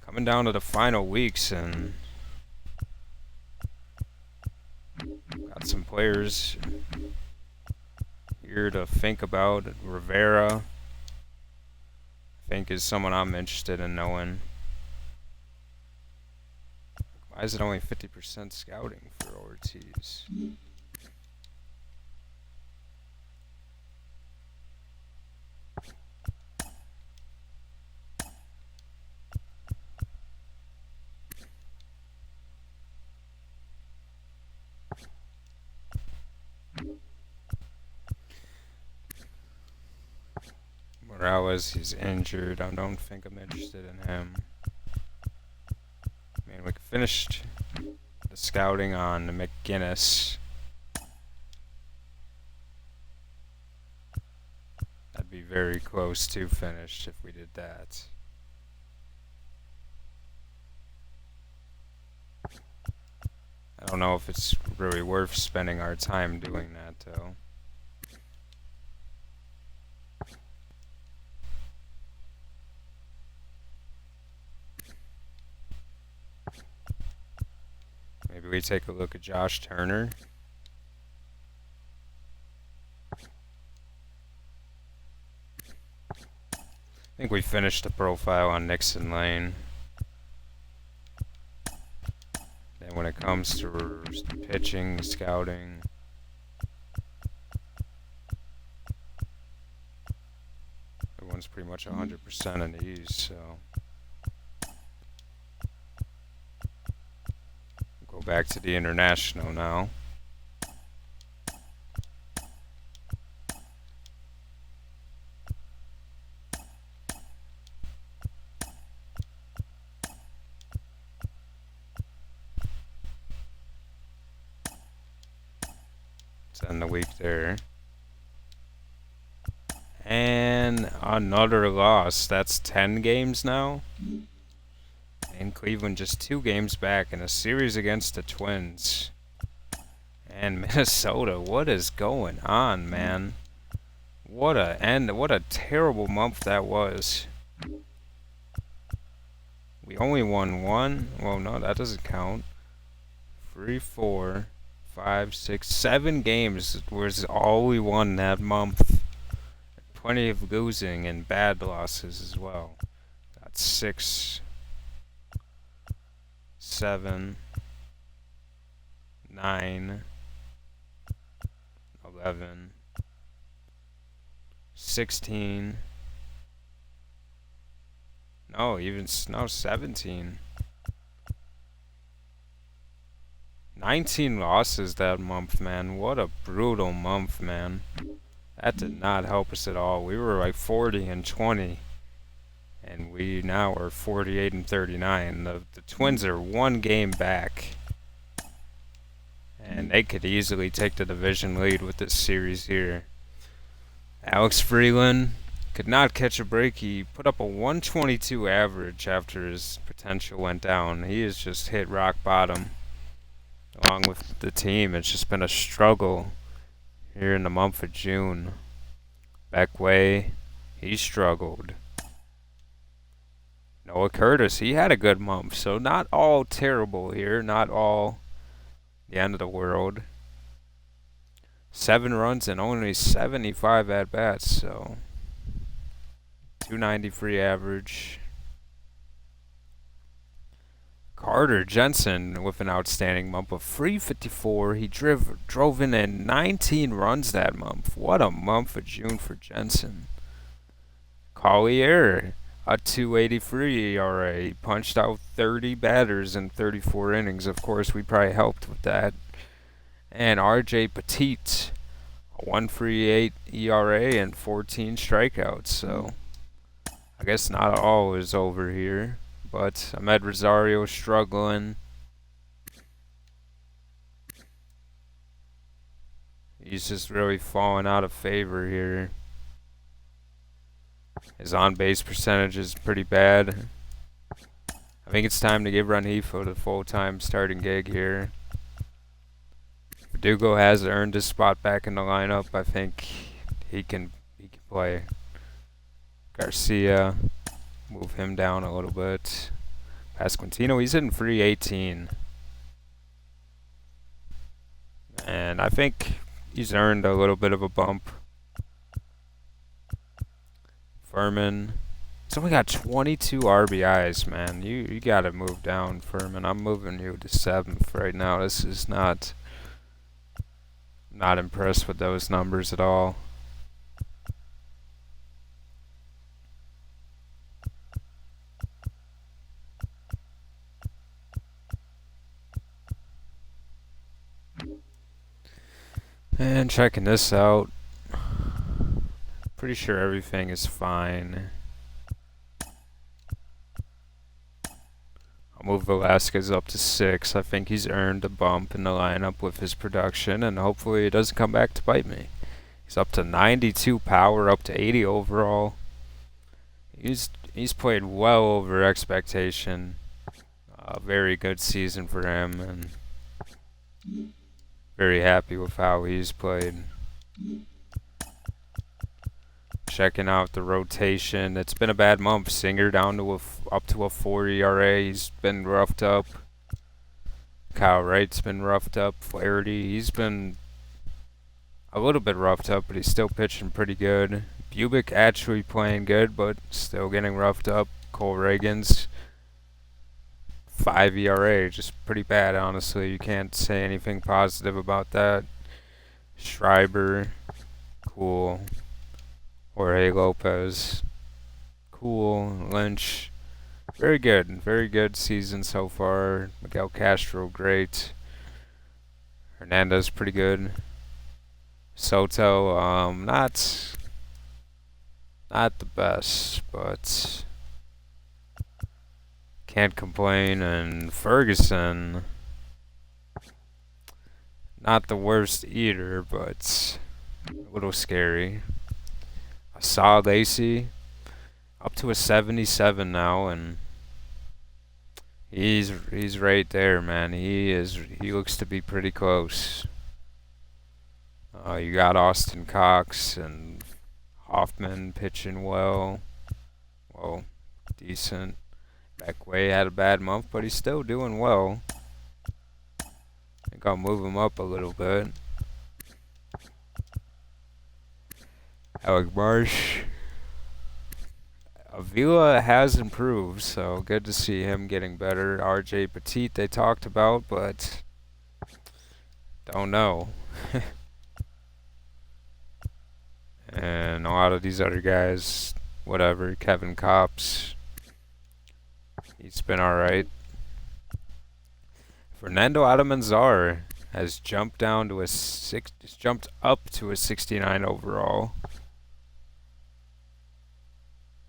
Coming down to the final weeks, and Got some players here to think about. Rivera, I think, is someone I'm interested in knowing. Why is it only 50% scouting for Ortiz? Morales, he's injured. I don't think I'm interested in him. Man, we finished the scouting on McGinnis. That'd be very close to finished if we did that. I don't know if it's really worth spending our time doing that, though. Maybe we take a look at Josh Turner. I think we finished the profile on Nixon Lane. Then when it comes to pitching, scouting, everyone's pretty much 100% in these, so go back to the international now. Let's end the week there. And another loss. That's 10 games now. And Cleveland just 2 games back in a series against the Twins. And Minnesota, what is going on, man? What a terrible month that was. We only won 1. Well, no, that doesn't count. 3, 4, 5, 6, 7 games was all we won that month. Plenty of losing and bad losses as well. Got 6, 7, 9, 11, 16. No, 17. 19 losses that month, man. What a brutal month, man. That did not help us at all. We were like 40 and 20. And we now are 48 and 39. The Twins are 1 game back. And they could easily take the division lead with this series here. Alex Freeland could not catch a break. He put up a 122 average after his potential went down. He has just hit rock bottom. Along with the team, it's just been a struggle here in the month of June. Beckway, he struggled. Noah Curtis, he had a good month, so not all terrible here, not all the end of the world. 7 runs and only 75 at-bats, so 293 average. Carter Jensen with an outstanding month of 354. He drove in 19 runs that month. What a month of June for Jensen. Collier, a 2.83 ERA. He punched out 30 batters in 34 innings. Of course, we probably helped with that. And R.J. Petit, a 1.38 ERA and 14 strikeouts. So I guess not all is over here. But Ahmed Rosario struggling. He's just really falling out of favor here. His on-base percentage is pretty bad. I think it's time to give Rengifo the full-time starting gig here. Verdugo has earned his spot back in the lineup. I think he can play. Garcia, move him down a little bit. Pasquantino, he's hitting 318. And I think he's earned a little bit of a bump. Furman. He's only got 22 RBIs, man. You gotta move down, Furman. I'm moving you to 7th right now. This is not impressed with those numbers at all. And checking this out. Pretty sure everything is fine. I'll move Velasquez up to 6. I think he's earned a bump in the lineup with his production, and hopefully it doesn't come back to bite me. He's up to 92 power, up to 80 overall. He's played well over expectation. A very good season for him, and very happy with how he's played. Checking out the rotation. It's been a bad month. Singer down to up to a 4 ERA. He's been roughed up. Kyle Wright's been roughed up. Flaherty, he's been a little bit roughed up, but he's still pitching pretty good. Bubic actually playing good, but still getting roughed up. Cole Reagan's 5 ERA, just pretty bad, honestly. You can't say anything positive about that. Schreiber, cool. Jorge Lopez, cool. Lynch, very good season so far. Miguel Castro, great. Hernandez, pretty good. Soto, not the best, but can't complain. And Ferguson, not the worst either, but a little scary. Saw Lacey up to a 77 now, and he's right there, man. He looks to be pretty close. You got Austin Cox and Hoffman pitching well, decent. Beckway had a bad month, but he's still doing well. I think I'll move him up a little bit. Alec Marsh. Avila has improved, so good to see him getting better. RJ Petit they talked about, but don't know. And a lot of these other guys, whatever. Kevin Kopps, he's been alright. Fernando Almanzar has jumped up to a 69 overall.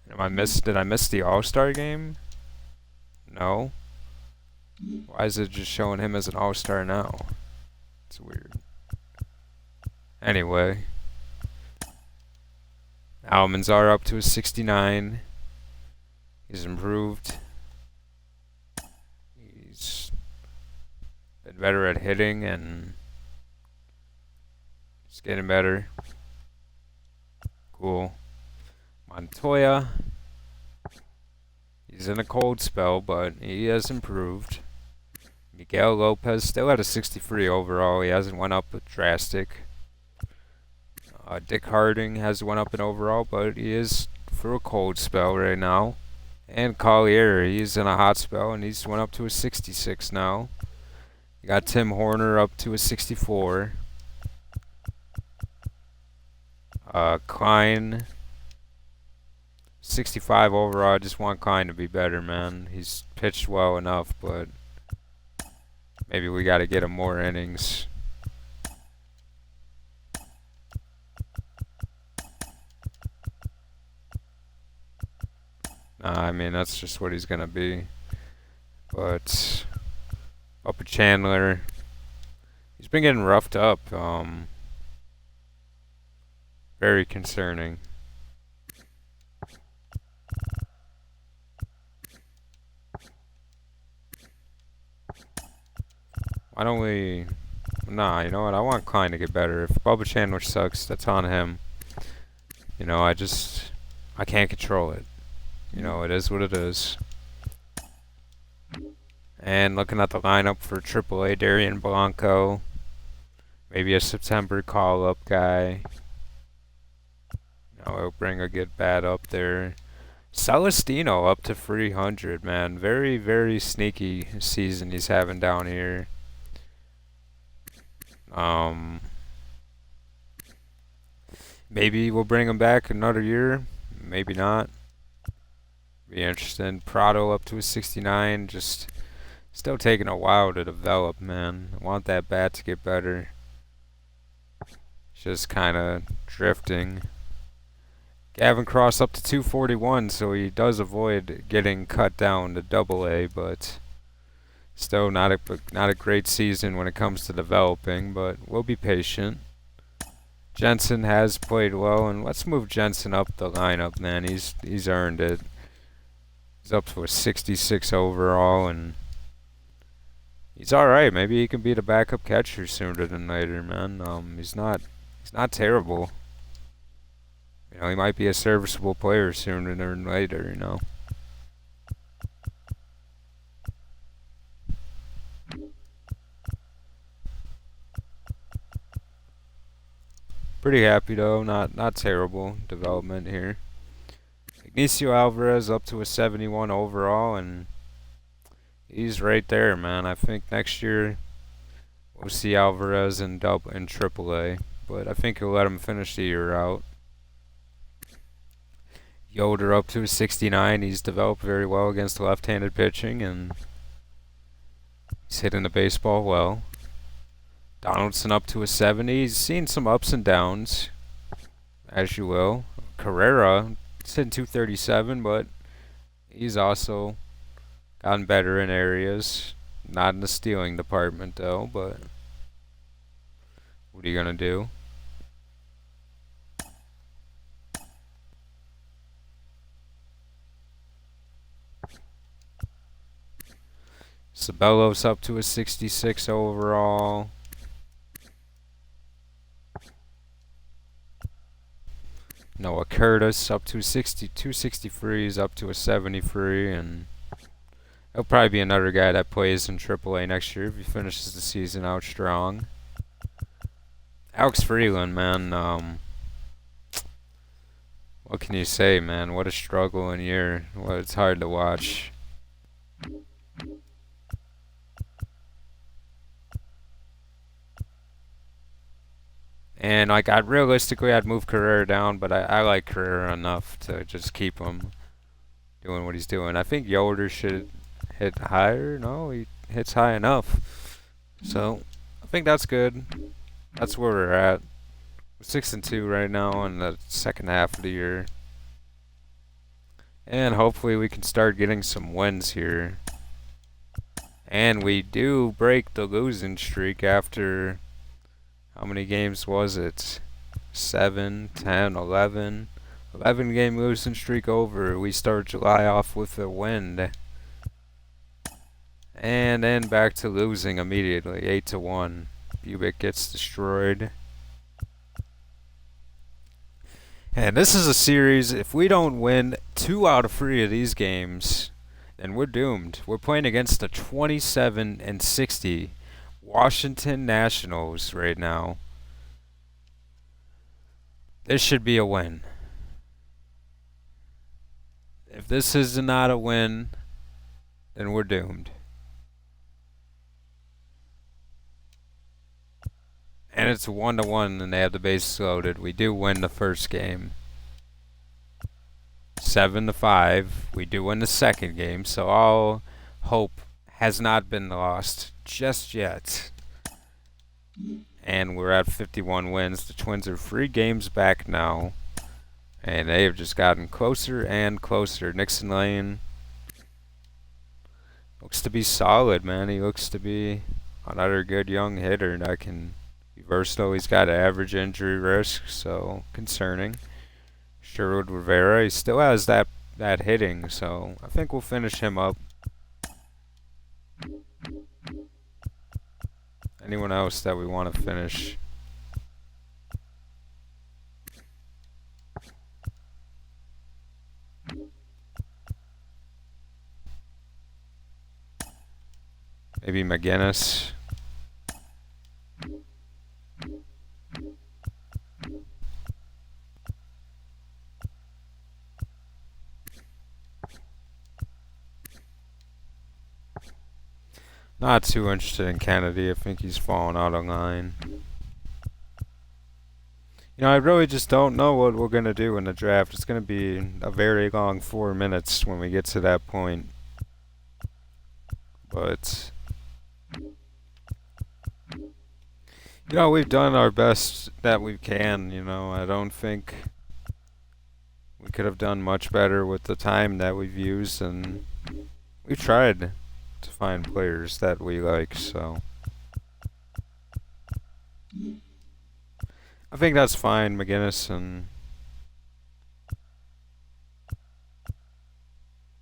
Did I miss the All-Star game? No. Why is it just showing him as an All-Star now? It's weird. Anyway. Almanzar up to a 69. He's improved. He's been better at hitting, and he's getting better. Cool. Montoya, he's in a cold spell, but he has improved. Miguel Lopez still at a 63 overall. He hasn't went up drastic. Dick Harding has went up in overall, but he is for a cold spell right now. And Collier, he's in a hot spell, and he's went up to a 66 now. You got Tim Horner up to a 64. Klein, 65 overall. I just want Klein to be better, man. He's pitched well enough, but maybe we got to get him more innings. I mean, that's just what he's going to be. But Upper Chandler, he's been getting roughed up. Very concerning. Why don't we... Nah, you know what? I want Klein to get better. If Bubba Chandler sucks, that's on him. You know, I can't control it. You know, it is what it is. And looking at the lineup for AAA, Darian Blanco Maybe a September call-up guy. He'll bring a good bat up there. Celestino up to 300, man. Very, very sneaky season he's having down here. Maybe we'll bring him back another year. Maybe not. Be interesting. Prado up to a 69. Just still taking a while to develop, man. I want that bat to get better. Just kind of drifting. Gavin Cross up to 241, so he does avoid getting cut down to AA, but still not a great season when it comes to developing, but we'll be patient. Jensen has played well, and let's move Jensen up the lineup, man. He's earned it. He's up to a 66 overall, and he's all right. Maybe he can be the backup catcher sooner than later, man. He's not terrible. He might be a serviceable player sooner than later, Pretty happy though, not terrible development here. Ignacio Alvarez up to a 71 overall, and he's right there, man. I think next year we'll see Alvarez in AAA, but I think he'll let him finish the year out. Yoder up to a 69. He's developed very well against left-handed pitching, and he's hitting the baseball well. Donaldson up to a 70. He's seen some ups and downs, as you will. Carrera, he's hitting 237, but he's also gotten better in areas. Not in the stealing department, though, but what are you going to do? Sabelos up to a 66 overall. Noah Curtis up to 263. He's up to a 73, and he'll probably be another guy that plays in AAA next year if he finishes the season out strong. Alex Freeland, man. What can you say, man? What a struggling year. Well, it's hard to watch. And realistically, I'd move Carrera down, but I like Carrera enough to just keep him doing what he's doing. I think Yoder should hit higher. No, he hits high enough. So I think that's good. That's where we're at. We're 6-2 right now in the second half of the year, and hopefully we can start getting some wins here. And we do break the losing streak after. How many games was it? 7, 10, 11. 11 game losing streak over. We start July off with a win. And then back to losing immediately. 8-1. Bubic gets destroyed. And this is a series, if we don't win 2 out of 3 of these games, then we're doomed. We're playing against the 27-60 Washington Nationals right now. This should be a win. If this is not a win, then we're doomed. And it's 1-1 and they have the bases loaded. We do win the first game. 7-5. We do win the second game, so all hope has not been lost just yet. And we're at 51 wins. The Twins are 3 games back now, and they have just gotten closer and closer. Nixon Lane looks to be solid, man. He looks to be another good young hitter that can be versatile. He's got average injury risk, so concerning. Sherwood Rivera, he still has that hitting, so I think we'll finish him up. Anyone else that we want to finish? Maybe McGinnis. Not too interested in Kennedy. I think he's fallen out of line. You know, I really just don't know what we're going to do in the draft. It's going to be a very long 4 minutes when we get to that point. But, you know, we've done our best that we can, you know. I don't think we could have done much better with the time that we've used, and we've tried to find players that we like, so I think that's fine. McGinnis and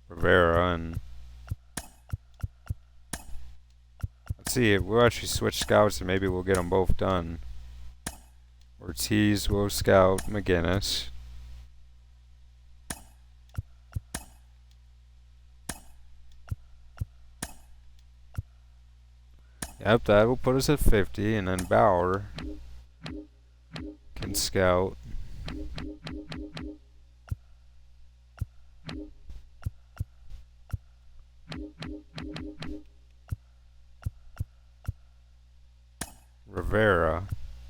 Rivera, and let's see, we'll actually switch scouts and maybe we'll get them both done. Ortiz will scout McGinnis. Yep, that will put us at 50, and then Bauer can scout. Rivera,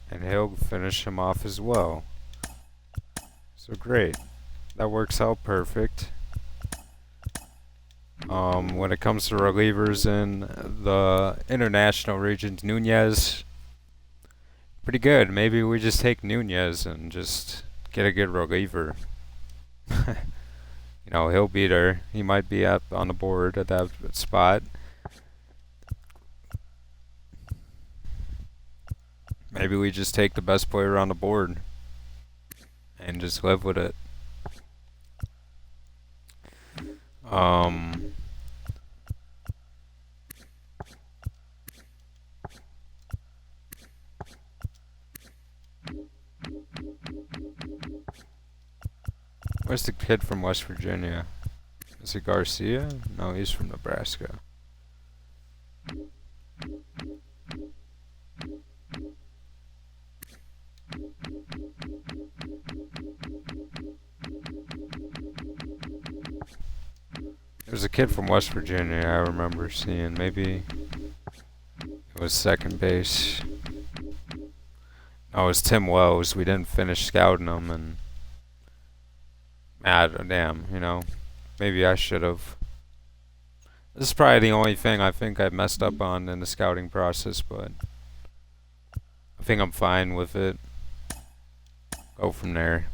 and he'll finish him off as well. So great. That works out perfect. When it comes to relievers in the international regions, Nunez, pretty good. Maybe we just take Nunez and just get a good reliever. You know, he'll be there. He might be up on the board at that spot. Maybe we just take the best player on the board and just live with it. Where's the kid from West Virginia? Is it Garcia? No, he's from Nebraska. There's a kid from West Virginia I remember seeing. Maybe it was second base. No, it was Tim Wells. We didn't finish scouting him, and damn, you know, maybe I should have. This is probably the only thing I think I messed up on in the scouting process, but I think I'm fine with it. Go from there.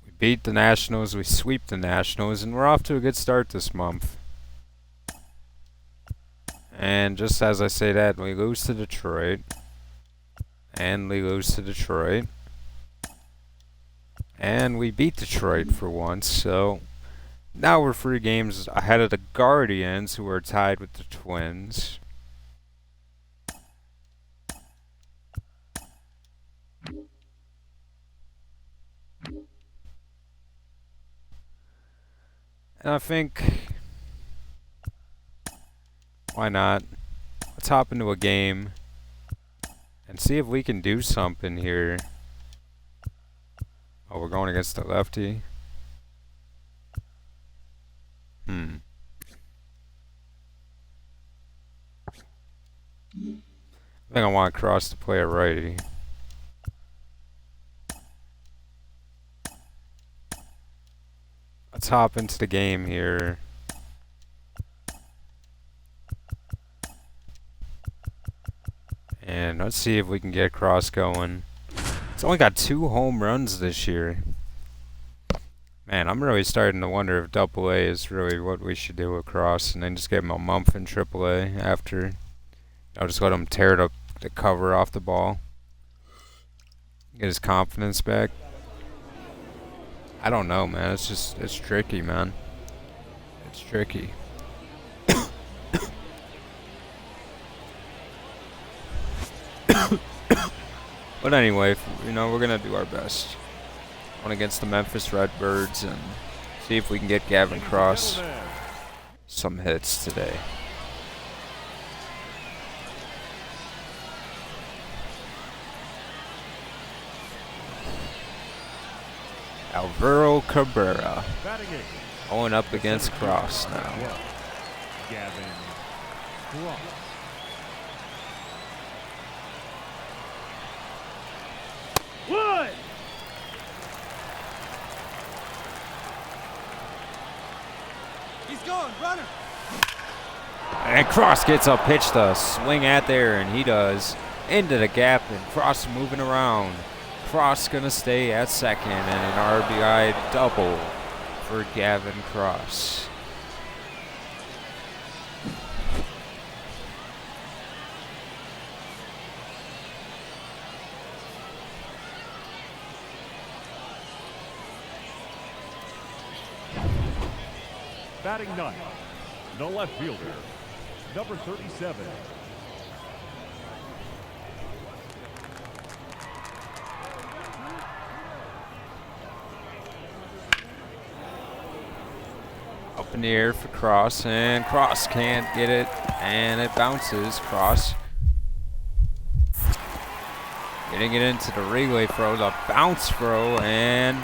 We beat the Nationals, we sweep the Nationals, and we're off to a good start this month. And just as I say that, we lose to Detroit. And we lose to Detroit. And we beat Detroit for once, so now we're 3 games ahead of the Guardians, who are tied with the Twins. And I think, why not? Let's hop into a game and see if we can do something here. Oh, we're going against the lefty. I think I want to cross to play a righty. Let's hop into the game here. And let's see if we can get cross going. It's only got 2 home runs this year. Man, I'm really starting to wonder if AA is really what we should do across, and then just give him a month in AAA after. I'll just let him tear the cover off the ball. Get his confidence back. I don't know, man. It's tricky, man. It's tricky. But anyway, you know, we're gonna do our best. One against the Memphis Redbirds, and see if we can get Gavin Cross some hits today. Alvaro Cabrera. Batting 8th, Going up against Cross now. Gavin Cross. Wood! He's going, runner. And Cross gets a pitch to swing at there, and he does. Into the gap, and Cross moving around. Cross gonna stay at second, and an RBI double for Gavin Cross. Batting ninth, the left fielder, number 37. Up in the air for Cross, and Cross can't get it, and it bounces. Cross getting it into the relay throw, the bounce throw, and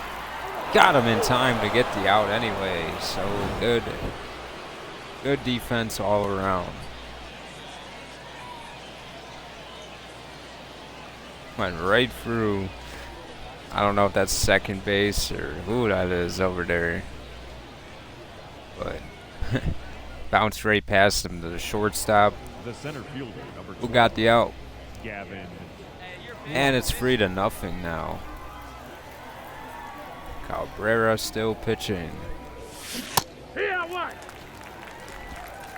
got him in time to get the out anyway. So good defense all around. Went right through. I don't know if that's second base or who that is over there, but bounced right past him to the shortstop. The center fielder, number 12. Who got the out? Gavin. And it's 3-0 now. Cabrera still pitching. Here, what?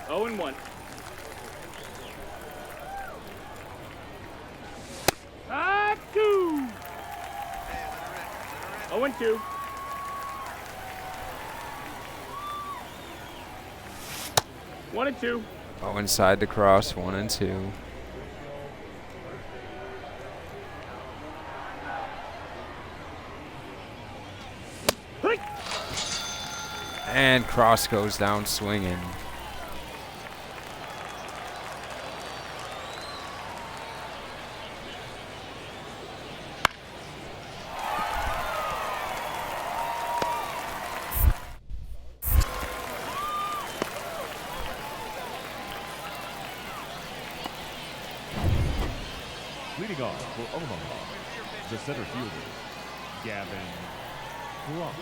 0-1. Ah, 2. 0-2. 1-2. Oh, inside the Cross, 1-2. And Cross goes down swinging. Leading off for Omaha, the center fielder, Gavin Cross.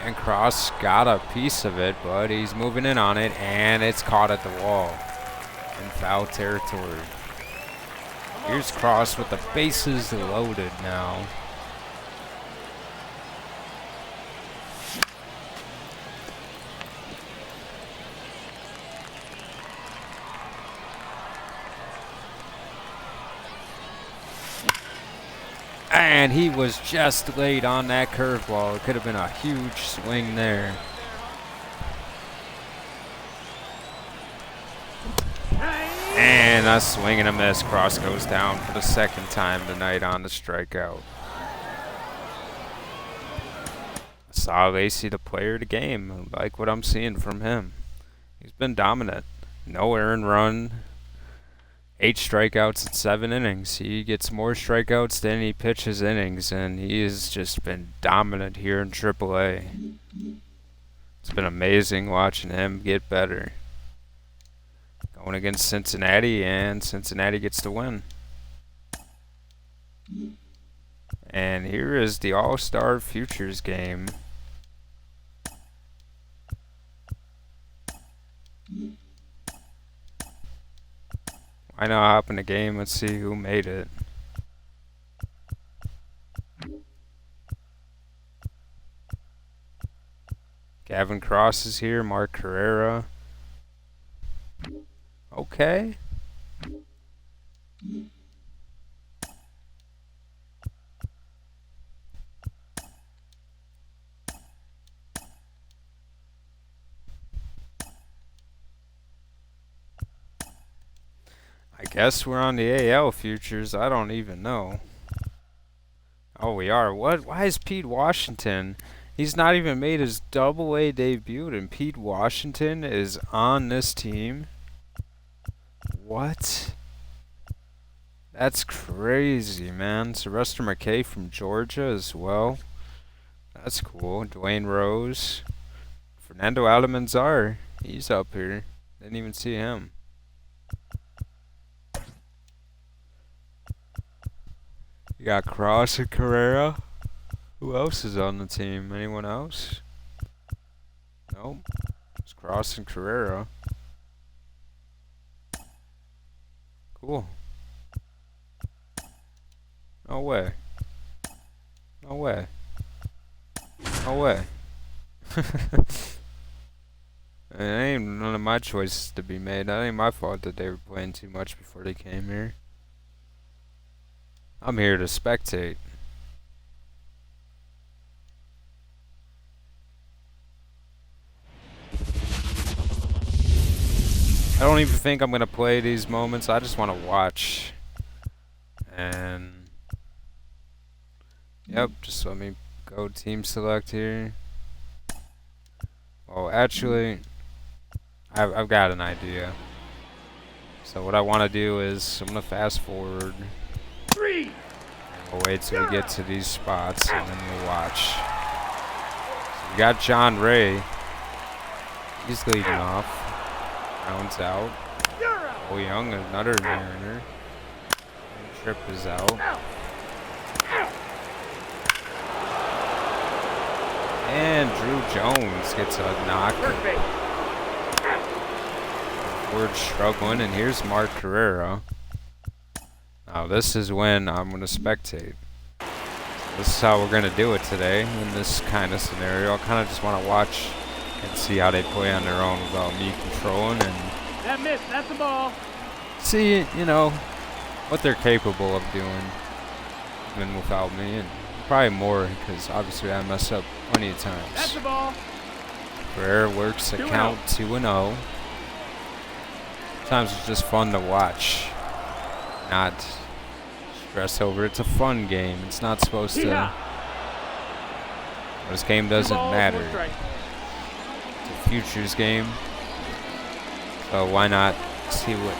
And Cross got a piece of it, but he's moving in on it, and it's caught at the wall in foul territory. Here's Cross with the bases loaded now. And he was just late on that curveball. It could have been a huge swing there. And a swing and a miss. Cross goes down for the second time tonight on the strikeout. Saw Lacey, the player of the game. I like what I'm seeing from him. He's been dominant. No earned run. 8 strikeouts in 7 innings. He gets more strikeouts than he pitches innings, and he has just been dominant here in AAA. It's been amazing watching him get better. Going against Cincinnati, and Cincinnati gets the win. And here is the All-Star Futures game. I know hop in the game. Let's see who made it. Gavin Cross is here. Mark Carrera. Okay. I guess we're on the AL futures. I don't even know. Oh, we are. What? Why is Pete Washington? He's not even made his Double-A debut, and Pete Washington is on this team. What? That's crazy, man. Sylvester McKay from Georgia as well. That's cool. Dwayne Rose. Fernando Almanzar. He's up here. Didn't even see him. You got Cross and Carrera. Who else is on the team? Anyone else? Nope. It's Cross and Carrera. Cool. No way. No way. No way. It ain't none of my choices to be made. That ain't my fault that they were playing too much before they came here. I'm here to spectate. I don't even think I'm gonna play these moments. I just want to watch. And yep, just let me go team select here. Oh, actually, I've got an idea. So what I want to do is I'm gonna fast forward. Three. We'll wait till we get to these spots and then we'll watch. So we got John Ray. He's leading off. Rounds out. Oh, Young, another Mariner. And Tripp is out. And Drew Jones gets a knock. Ford struggling, and here's Mark Carrera. Now this is when I'm going to spectate. This is how we're going to do it today in this kind of scenario. I kind of just want to watch and see how they play on their own without me controlling and That missed. That's the ball. see, you know, what they're capable of doing even without me. And probably more because obviously I mess up plenty of times. That's the ball. Carrera works a count 2-0. Sometimes it's just fun to watch, not stress over. It's a fun game. It's not supposed to. This game doesn't matter. It's a futures game, so why not see what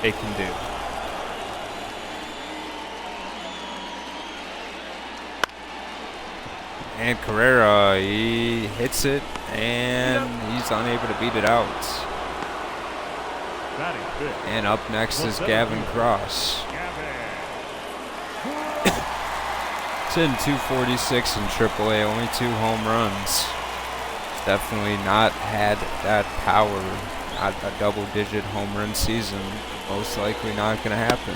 they can do? And Carrera, he hits it, and he's unable to beat it out. And up next is Gavin Cross. It's in 246 in AAA, only 2 home runs. Definitely not had that power, not a double-digit home run season. Most likely not going to happen.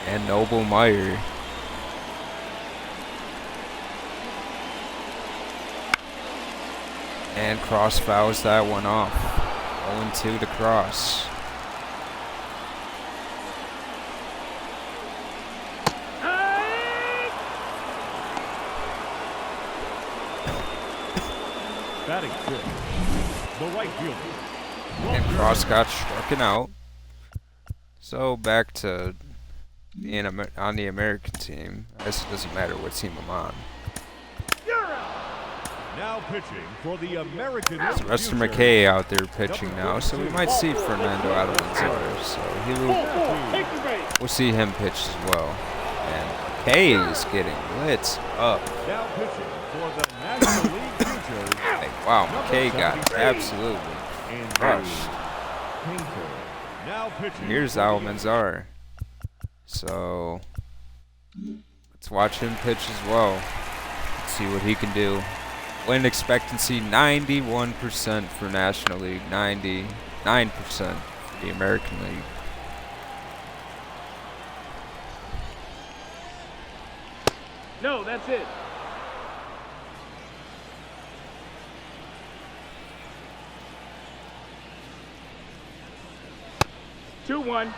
And Noble Meyer. And Cross fouls that one off. 0-2 to Cross. Batting fifth, the right fielder. And Cross got struck out. So back to being on the American team. I guess it doesn't matter what team I'm on. Now pitching for the American League. Sylvester McKay out there pitching now, so we might see Fernando Almanzar. So we'll see him pitch as well. And McKay is getting lit up. Now pitching for the National League Futures. Wow, McKay got absolutely crushed. Now pitching. Here's Almanzar. So let's watch him pitch as well. Let's see what he can do. Win expectancy 91% for National League, 99% for the American League. No, that's it. Two, 1.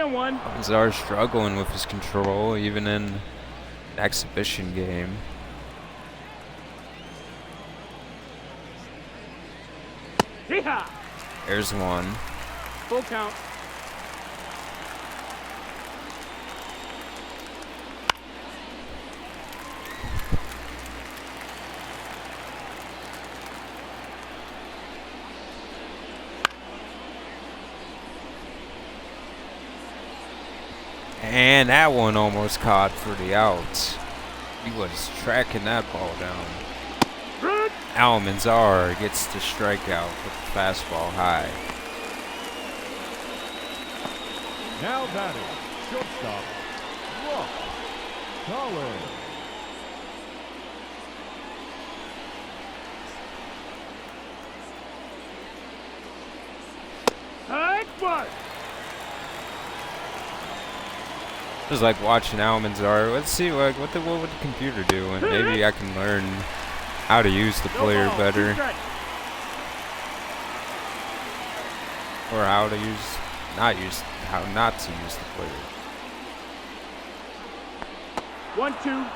One. Almanzar struggling with his control, even in an exhibition game. Yeehaw! There's one. Full count. And that one almost caught for the out. He was tracking that ball down. Almanzar gets the strikeout with the fastball high. Now batting, shortstop, Ross Collins. It was like watching Almanzar. Let's see what would the computer do, and maybe I can learn how to use the player better, or how not to use the player. 1-2.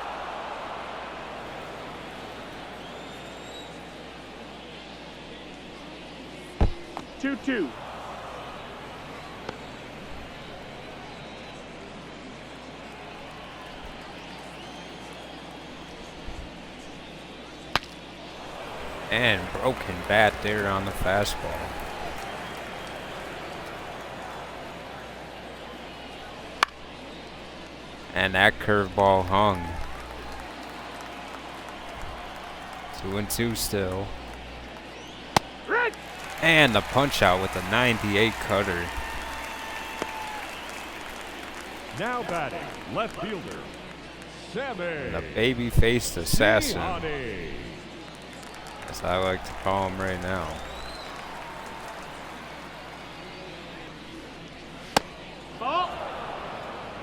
Two. And broken bat there on the fastball. And that curveball hung. 2-2 still. And the punch out with a 98 cutter. Now batting, left fielder, Sammy. The baby-faced assassin, Tihani. as I like to call him right now.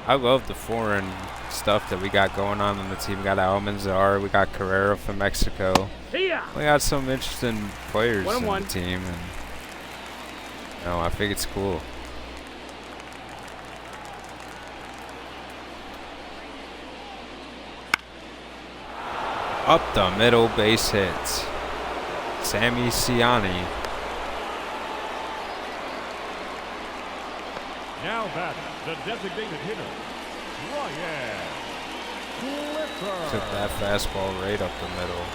I love the foreign stuff that we got going on in the team. We got Almanzar, we got Carrera from Mexico. We got some interesting players in the team, and I think it's cool. Up the middle, base hit. Sammy Ciani. Now batting, the designated hitter, Ryan Clifford. Took that fastball right up the middle.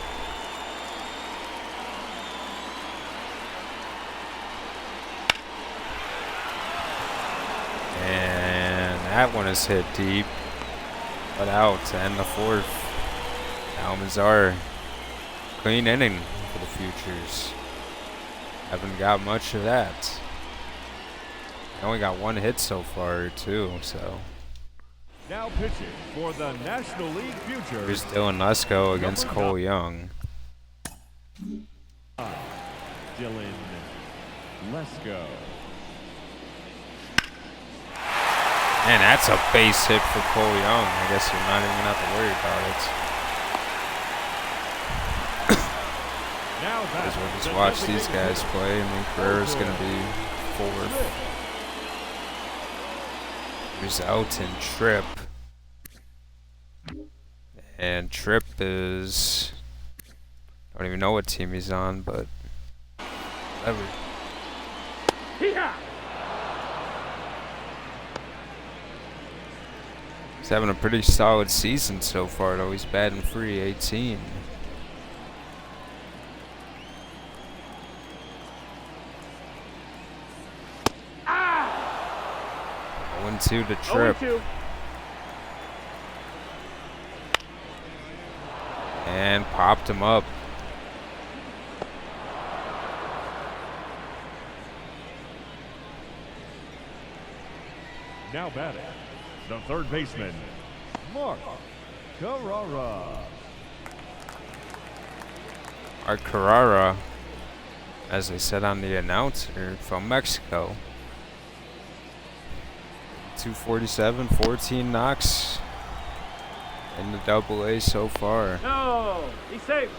And that one is hit deep, but out to end the fourth. Almanzar, clean inning for the Futures. Haven't got much of that. Only got one hit so far too, so. Now pitching for the National League Futures. Here's Dylan Lesko against Cole Young. Dylan Lesko. And that's a base hit for Cole Young. I guess you're not even gonna have to worry about it. Now As we'll just watch these guys play. I mean, Carrera's gonna be fourth. Here's Elton Tripp. And Tripp is, I don't even know what team he's on, but whatever. He's having a pretty solid season so far, though. He's batting .318. Ah! 1-2 to Tripp. 0-2. And popped him up. Now batting, the third baseman, Mark Carrara. Mark Carrara, as they said on the announcer, from Mexico. 247, 14 knocks in the Double-A so far. No, he's safe.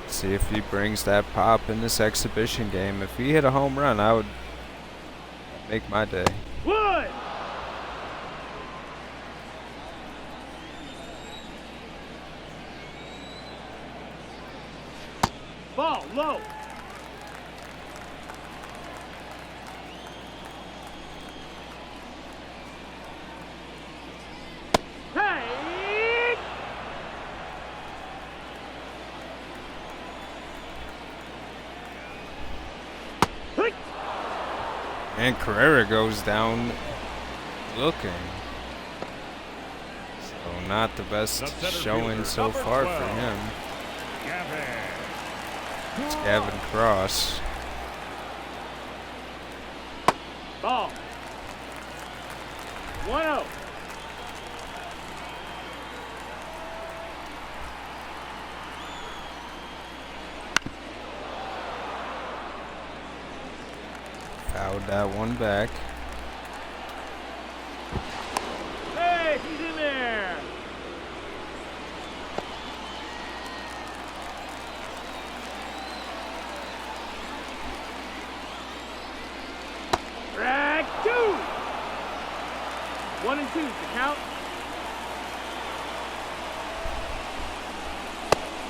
See if he brings that pop in this exhibition game. If he hit a home run, I would make my day. Wood. Ball low. Hey. And Carrera goes down looking. So not the best The center showing fielder, so number far 12. for him. Gavin. It's Gavin Cross. Ball. 1-0. Fouled that one back. Hey, he's in there. Drag 2. 1 and 2 to count.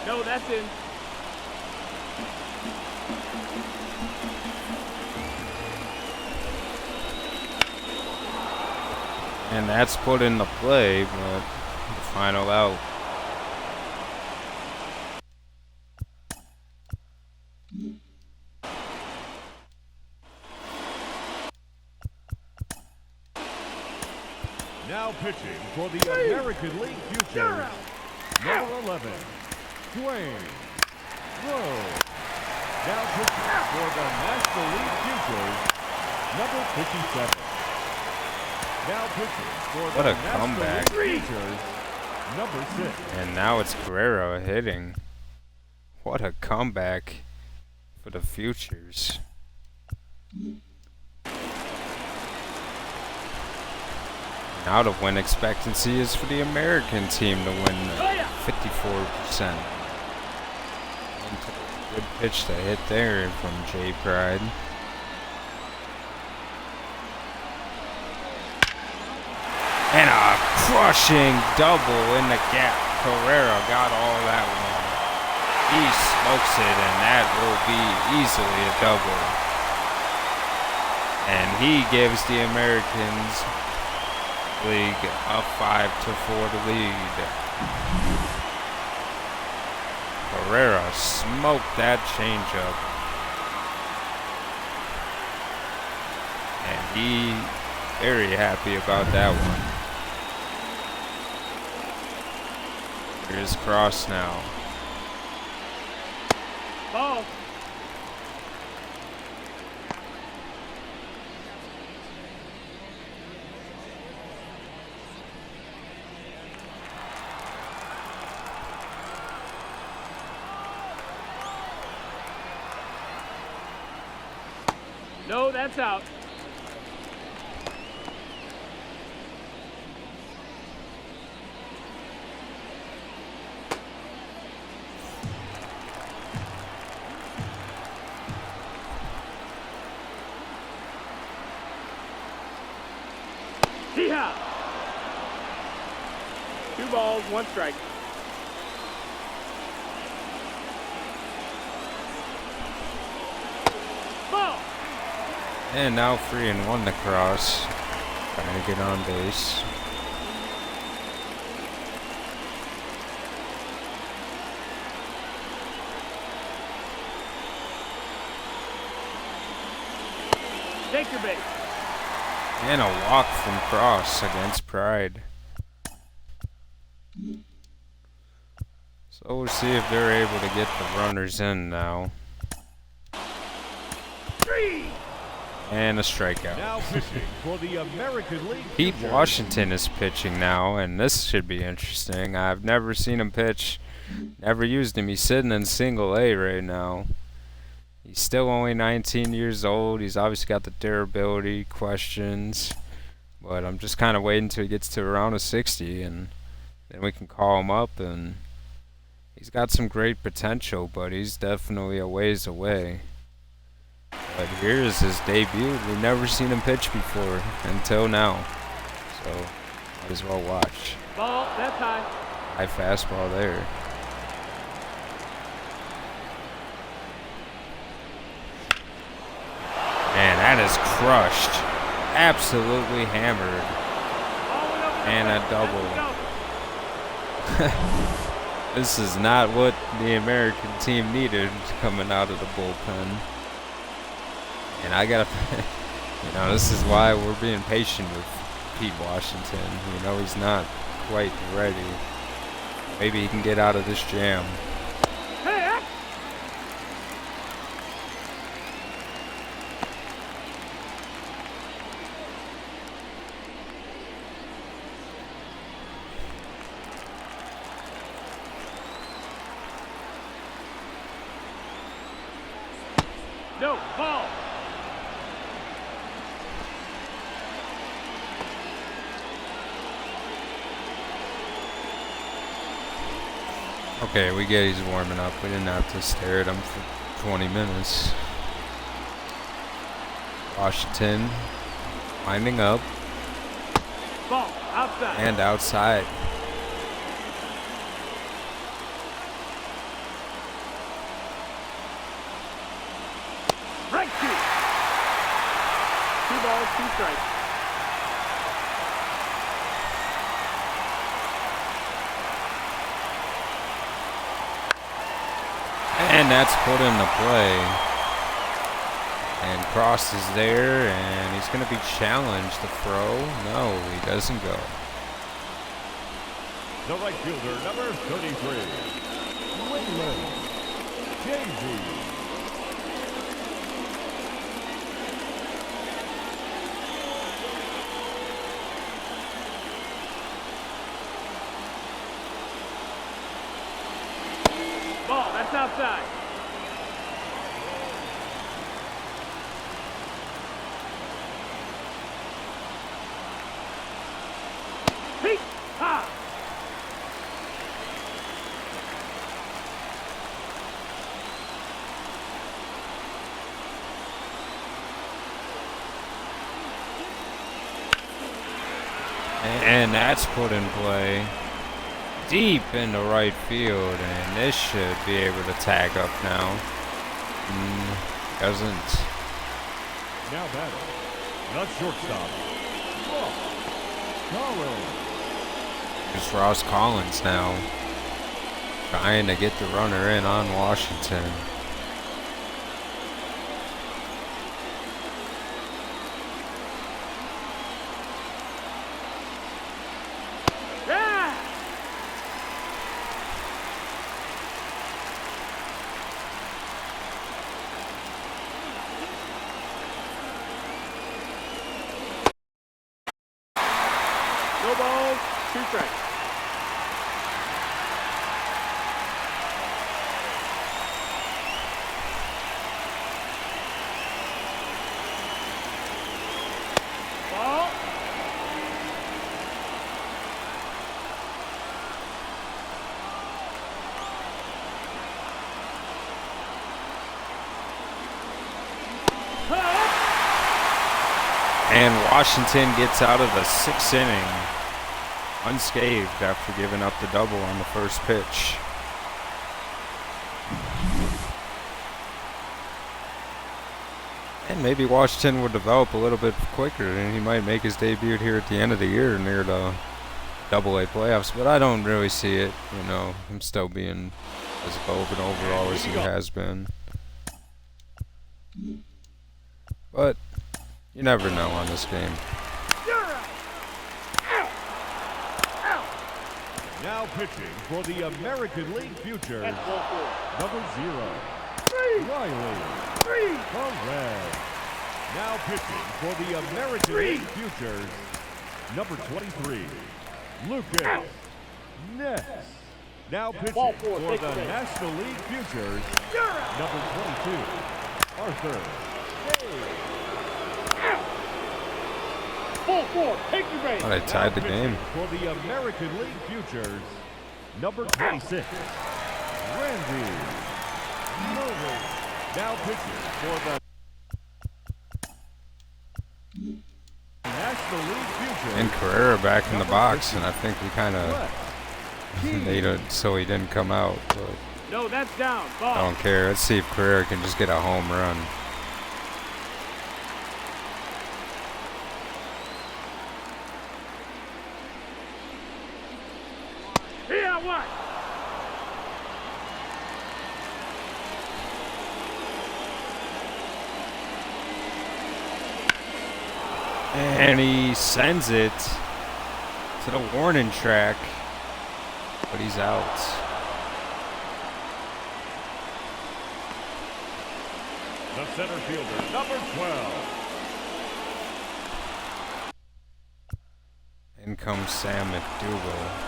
No, that's in. And that's put into play, but the final out. Now pitching for the American League Futures, number 11, Dwayne Rose. Now pitching for the National League Futures, number 57. Now pitching for What the a National comeback. League Futures, number 6. And now it's Guerrero hitting. What a comeback for the Futures. Now the win expectancy is for the American team to win 54%. And took a good pitch to hit there from Jay Pride. And a crushing double in the gap. Carrera got all that one. He smokes it, and that will be easily a double. And he gives the Americans League a 5-4 lead. Carrera smoked that changeup. And he very happy about that one. Here's Cross now. Ball. No, that's out. Yeehaw! 2 balls, 1 strike. Ball! And now 3-1 to Cross. Trying to get on base. Take your base. And a walk from Cross against Pride. So we'll see if they're able to get the runners in now. 3. And a strikeout. Now pitching for the American League Pete Futures. Washington is pitching now, and this should be interesting. I've never seen him pitch, never used him. He's sitting in single A right now. He's still only 19 years old. He's obviously got the durability questions, but I'm just kind of waiting until he gets to around a 60, and then we can call him up. And he's got some great potential, but he's definitely a ways away. But here's his debut. We've never seen him pitch before until now, so might as well watch. Ball, that's high. High fastball there. And that is crushed. Absolutely hammered. Ball went over the And a fence. double. This is not what the American team needed coming out of the bullpen. And I gotta, this is why we're being patient with Pete Washington. You know, he's not quite ready. Maybe he can get out of this jam. Hey, no, ball. Okay, we get he's warming up. We didn't have to stare at him for 20 minutes. Washington winding up Ball, outside. and outside. Right shoot. 2 balls, 2 strikes. And that's put into play. And Cross is there, and he's going to be challenged to throw. No, he doesn't go. The right fielder, number 33, Waylon Jay-Z. Ball, that's outside. Pete, ha! And that's put in play deep into right field, and this should be able to tag up now. Doesn't. Now batting, the shortstop, Ross Collins. It's Ross Collins now, trying to get the runner in on Washington. Yeah! No balls, 2 strikes. Ball. And Washington gets out of the 6th inning unscathed after giving up the double on the first pitch. And maybe Washington would develop a little bit quicker, and he might make his debut here at the end of the year near the Double-A playoffs. But I don't really see it. You know, him still being as above and overall as he has been. But you never know on this game. Now pitching for the American League Futures, That's ball 4. number 0, Riley Perez. Now pitching for the American League Futures, number 23, Lucas Ness. Now pitching Ball for 4, take the the base. National League Futures, number 22, Arthur Day. Ball 4, take your base. Well, they tied the Now game. pitching for the American League Futures, number 26, Randy Murray. Now pitching for the National League Futures. And Carrera back in the box, and I think we kind of Brett made it so he didn't come out. But No, that's down. I Ball. don't care. Let's see if Carrera can just get a home run. Here, what? And he sends it to the warning track, but he's out. The center fielder, number 12. In comes Sam McDougal.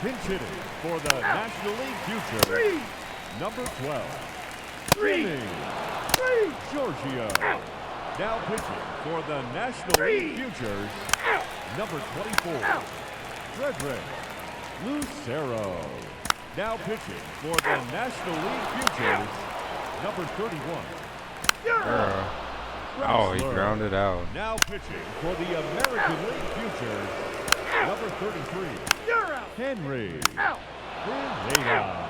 Pinch hitting for the National League future, number 12, Jimmy Giorgio. Now pitching for the National League futures, number 24, Frederick Lucero. Now pitching for the National League futures, number 31, Oh, he grounded out. now pitching for the American League futures, number 33, Henry Pineda.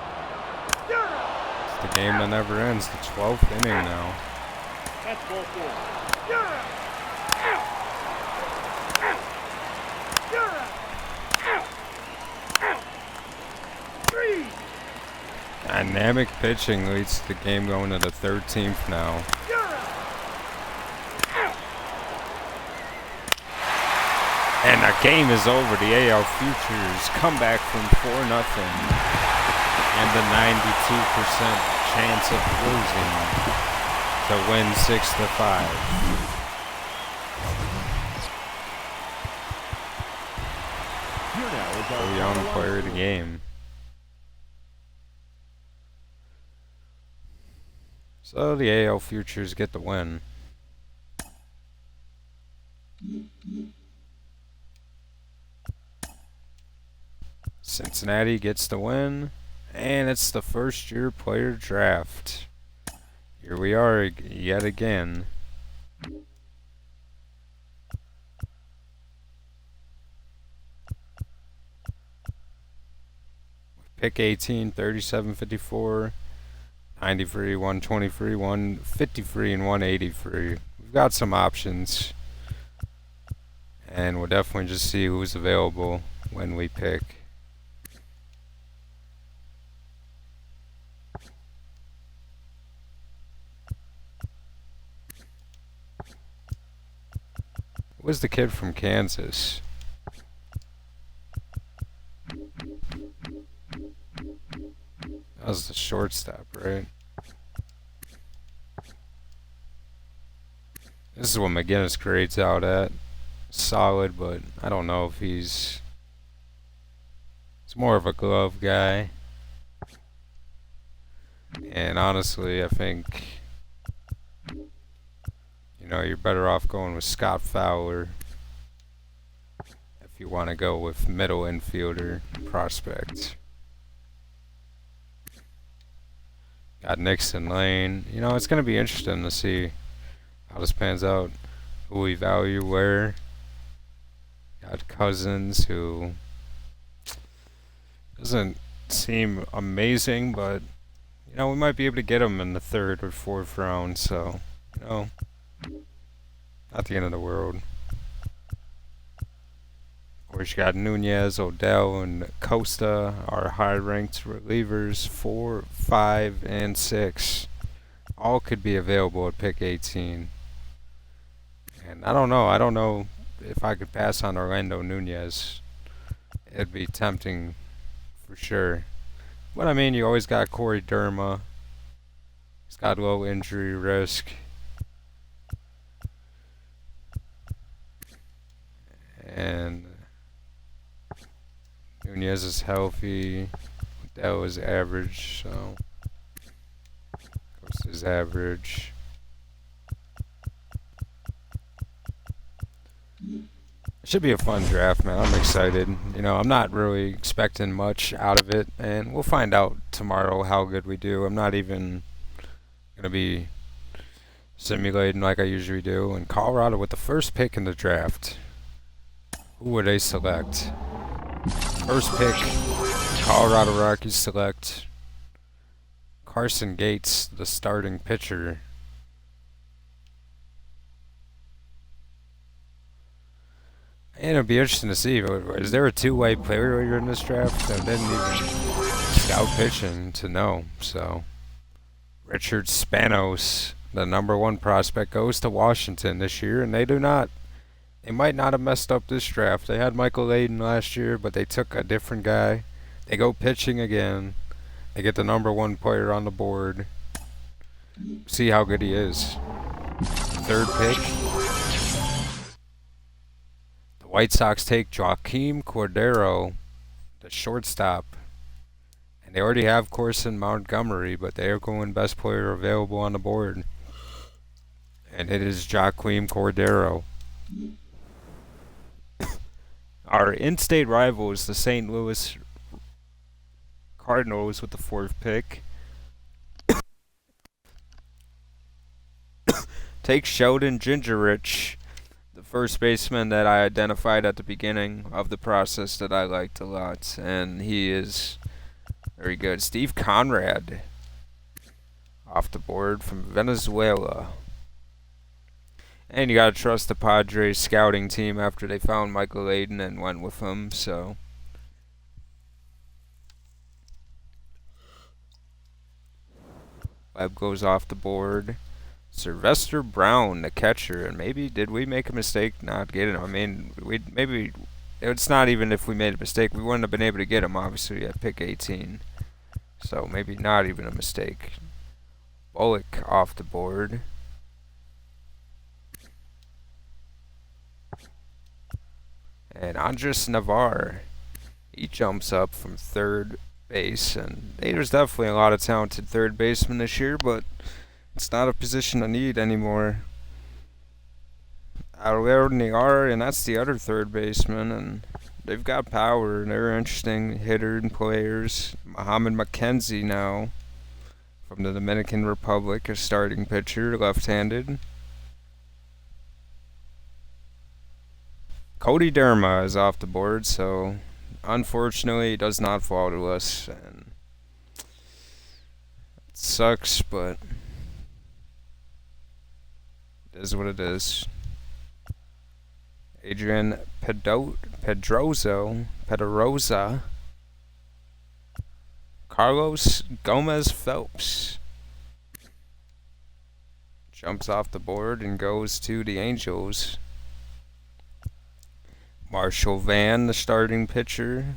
It's the game that never ends. The 12th inning now. That's ball 4. Dynamic pitching leads the game going to the 13th now. And the game is over. The AL Futures come back from 4-0. And the 92% chance of losing to win 6-5. Here now is our The young player of the game. So the AL Futures get the win. Cincinnati gets the win, and it's the first-year player draft. Here we are yet again. Pick 18, 37, 54, 93, 123, 153, and 183. We've got some options, and we'll definitely just see who's available when we pick. Who was the kid from Kansas? That was the shortstop, right? This is what McGinnis grades out at. Solid, but I don't know if he's more of a glove guy. And honestly, I think, you know, you're better off going with Scott Fowler if you want to go with middle infielder prospect. Got Nixon Lane. You know, it's going to be interesting to see how this pans out. Who we value where. Got Cousins, who doesn't seem amazing, but, you know, we might be able to get him in the 3rd or 4th round, so, you know, not the end of the world. Of course, you got Nunez, Odell, and Costa, our high-ranked relievers, 4, 5, and 6. All could be available at pick 18. And I don't know if I could pass on Orlando Nunez. It'd be tempting for sure. But I mean, you always got Corey Derma. He's got low injury risk. And Nunez is healthy. Odell is average, so Costa is average. It should be a fun draft, man. I'm excited. You know, I'm not really expecting much out of it, and we'll find out tomorrow how good we do. I'm not even going to be simulating like I usually do. And Colorado with the first pick in the draft. Who would they select? First pick, Colorado Rockies select Carson Gates, the starting pitcher. And it'll be interesting to see. Is there a two-way player in this draft? I didn't even scout pitching to know. So, Richard Spanos, the #1 prospect, goes to Washington this year, and they do not. They might not have messed up this draft. They had Michael Layden last year, but they took a different guy. They go pitching again. They get the #1 player on the board. See how good he is. Third pick. The White Sox take Joaquim Cordero, the shortstop. And they already have Corson Montgomery, but they are going best player available on the board. And it is Joaquim Cordero. Our in-state rival is the St. Louis Cardinals with the 4th pick. Take Sheldon Gingerich, the first baseman that I identified at the beginning of the process that I liked a lot, and he is very good. Steve Conrad off the board from Venezuela. And you gotta trust the Padres scouting team after they found Michael Layden and went with him, so. Webb goes off the board. Sylvester Brown, the catcher, and maybe did we make a mistake not getting him? I mean, it's not even if we made a mistake. We wouldn't have been able to get him, obviously, at pick 18. So maybe not even a mistake. Bullock off the board. And Andres Navarre, he jumps up from third base, and there's definitely a lot of talented third basemen this year, but it's not a position of need anymore. Aurelio Niar, and that's the other third baseman, and they've got power, and they're interesting hitter and players. Muhammad McKenzie now, from the Dominican Republic, a starting pitcher, left-handed. Cody Derma is off the board, so unfortunately he does not fall to us, and it sucks, but it is what it is. Adrian Pedroza, Carlos Gomez Phelps jumps off the board and goes to the Angels. Marshall Van, the starting pitcher,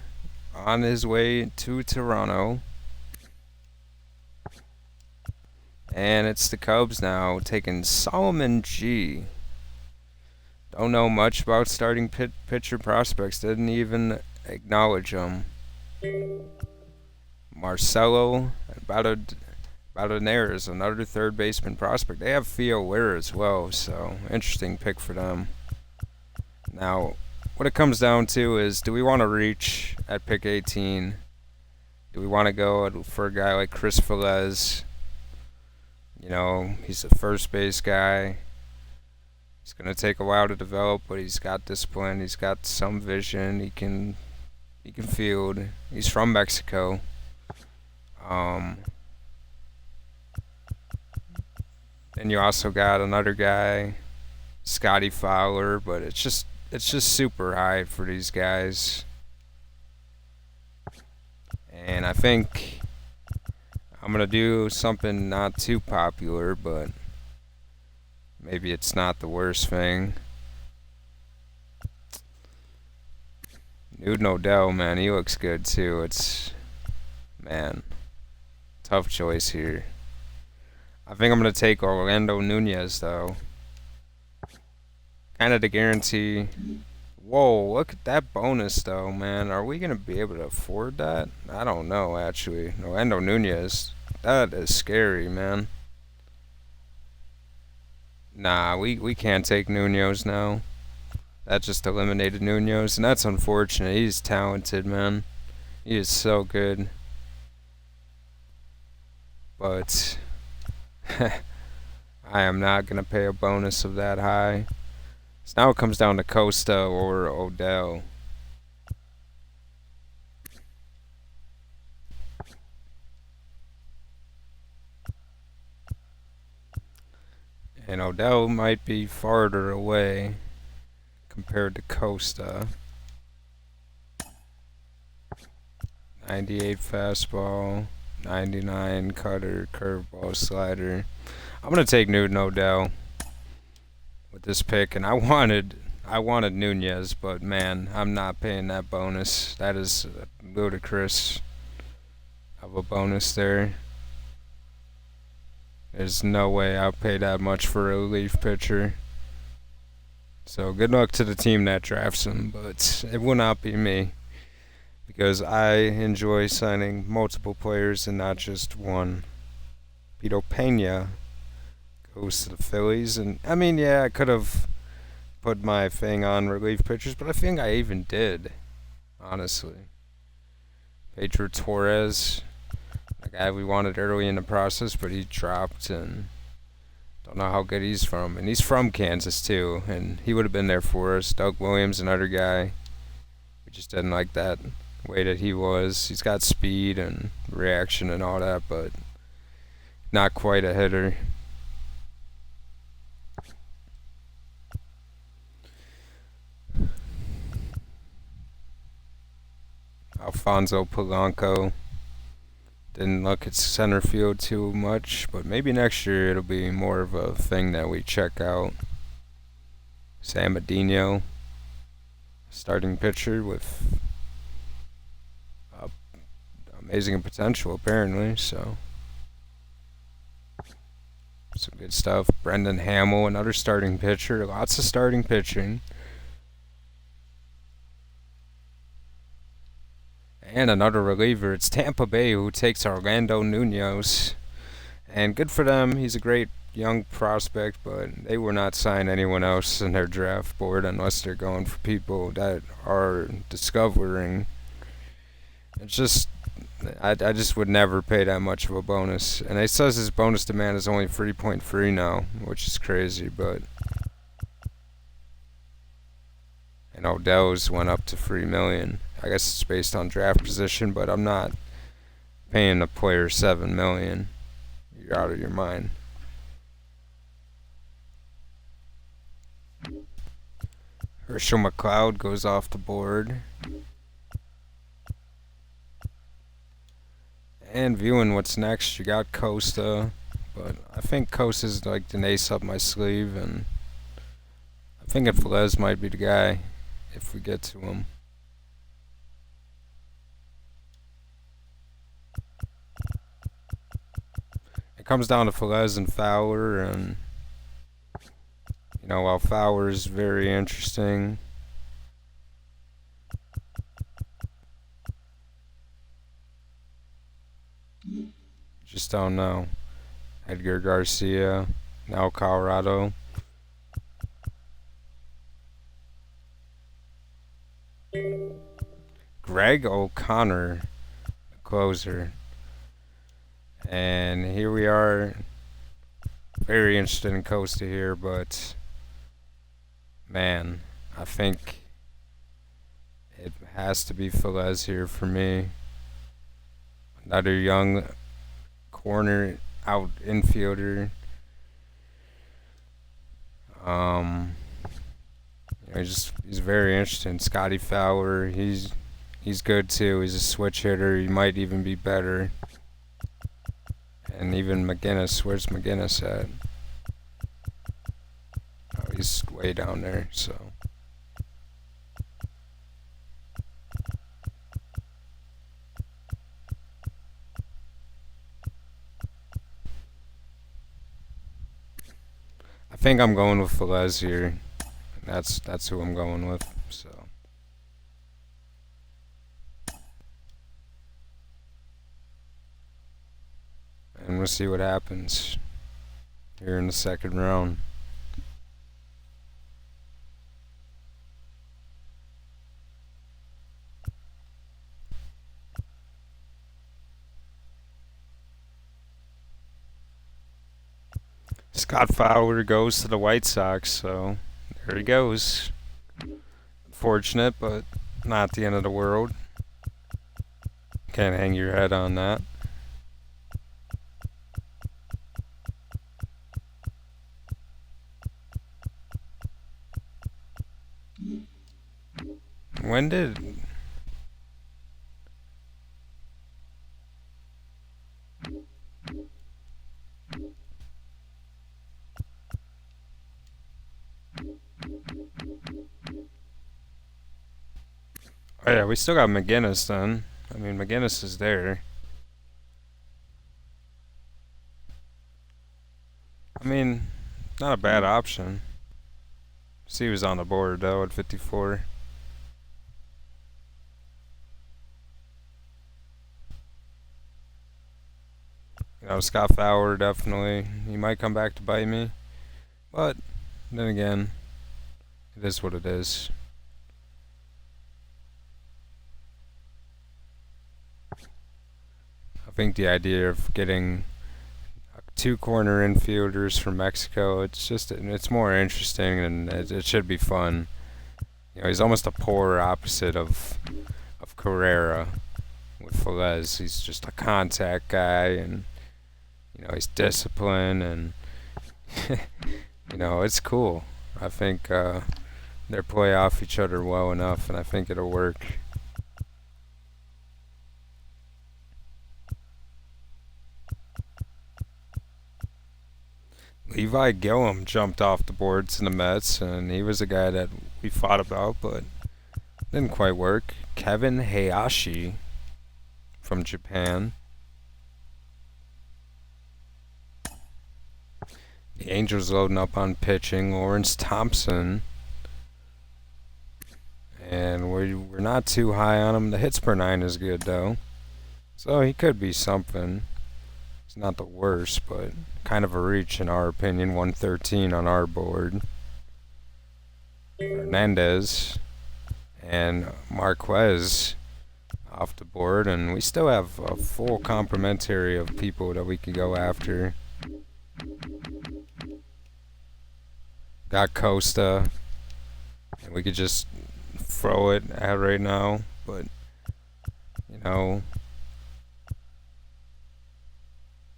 on his way to Toronto. And it's the Cubs now, taking Solomon G. Don't know much about starting pitcher prospects. Didn't even acknowledge them. Marcelo Badaneras, another third baseman prospect. They have Theo Ware as well, so interesting pick for them. Now, what it comes down to is, do we want to reach at pick 18? Do we want to go for a guy like Chris Velez? You know, he's a first base guy. It's going to take a while to develop, but he's got discipline. He's got some vision. He can field. He's from Mexico. Then you also got another guy, Scotty Fowler, but it's just super high for these guys. And I think I'm going to do something not too popular, but maybe it's not the worst thing. Newton Odell, man, he looks good too. Man, tough choice here. I think I'm going to take Orlando Nunez, though. Kind of to guarantee. Whoa, look at that bonus, though, man. Are we going to be able to afford that? I don't know, actually. Orlando Nunez, that is scary, man. Nah, we can't take Nunez now. That just eliminated Nunez, and that's unfortunate. He's talented, man. He is so good. But I am not going to pay a bonus of that high. So now it comes down to Costa or Odell. And Odell might be farther away. compared to Costa. 98 fastball, 99 cutter, curveball, slider. I'm gonna take Newton Odell with this pick, and I wanted Nunez, but man, I'm not paying that bonus. That is ludicrous of a bonus there. There's no way I'll pay that much for a relief pitcher. So good luck to the team that drafts him, but it will not be me, because I enjoy signing multiple players and not just one. Pito Pena goes to the Phillies, and I mean, yeah, I could have put my thing on relief pitchers, but I think I even did, honestly. Pedro Torres, a guy we wanted early in the process, but he dropped, and don't know how good he's from. And he's from Kansas too, and he would have been there for us. Doug Williams, another guy. We just didn't like that way that he was. He's got speed and reaction and all that, but not quite a hitter. Alfonso Polanco. Didn't look at center field too much, but maybe next year it'll be more of a thing that we check out. Sam Adino, starting pitcher with amazing potential apparently, so some good stuff. Brendan Hamill, another starting pitcher. Lots of starting pitching. And another reliever. It's Tampa Bay who takes Orlando Nunez. And good for them. He's a great young prospect, but they will not sign anyone else in their draft board unless they're going for people that are discovering. It's just, I just would never pay that much of a bonus. And it says his bonus demand is only 3.3 now, which is crazy, but. And Odell's went up to $3 million. I guess it's based on draft position, but I'm not paying a player $7 million. You're out of your mind. Herschel McLeod goes off the board. And viewing what's next, you got Costa, but I think Costa's like an ace up my sleeve, and I think if Velez might be the guy if we get to him. Comes down to Velez and Fowler, and you know, while Fowler is very interesting, just don't know. Edgar Garcia, now Colorado. Greg O'Connor, closer. And here we are, very interested in Costa here, but man, I think it has to be Velez here for me. Another young corner out infielder. He's very interesting. Scotty Fowler, he's good too. He's a switch hitter. He might even be better. And even McGinnis, where's McGinnis at? Oh, he's way down there, so. I think I'm going with Velez here. That's who I'm going with, so. And we'll see what happens here in the second round. Scott Fowler goes to the White Sox, so there he goes. Unfortunate, but not the end of the world. Can't hang your head on that. When did... Oh yeah, we still got McGinnis then. I mean, McGinnis is there. I mean, not a bad option. See, he was on the board though at 54. You know, Scott Fowler definitely. He might come back to bite me, but then again, it is what it is. I think the idea of getting two corner infielders from Mexico, it's more interesting and it should be fun. You know, he's almost a polar opposite of Carrera with Velez. He's just a contact guy, and you know, he's disciplined, and you know, it's cool. I think they play off each other well enough, and I think it'll work. Levi Gillum jumped off the board to the Mets, and he was a guy that we thought about, but didn't quite work. Kevin Hayashi from Japan. The Angels loading up on pitching. Lawrence Thompson. And we're not too high on him. The hits per 9 is good, though. So he could be something. It's not the worst, but kind of a reach in our opinion. 113 on our board. Hernandez and Marquez off the board, and we still have a full complementary of people that we can go after. Got Costa, and we could just throw it at right now, but you know,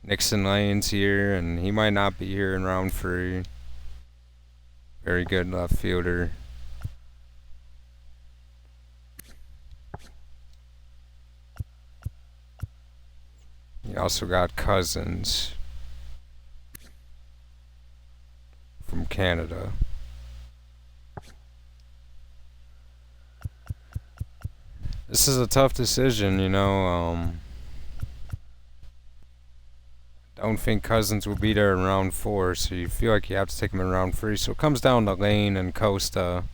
Nixon Lane's here, and he might not be here in round 3. Very good left fielder. You also got Cousins from Canada. This is a tough decision, you know. Don't think Cousins will be there in round 4, so you feel like you have to take him in round 3. So it comes down to Lane and Costa,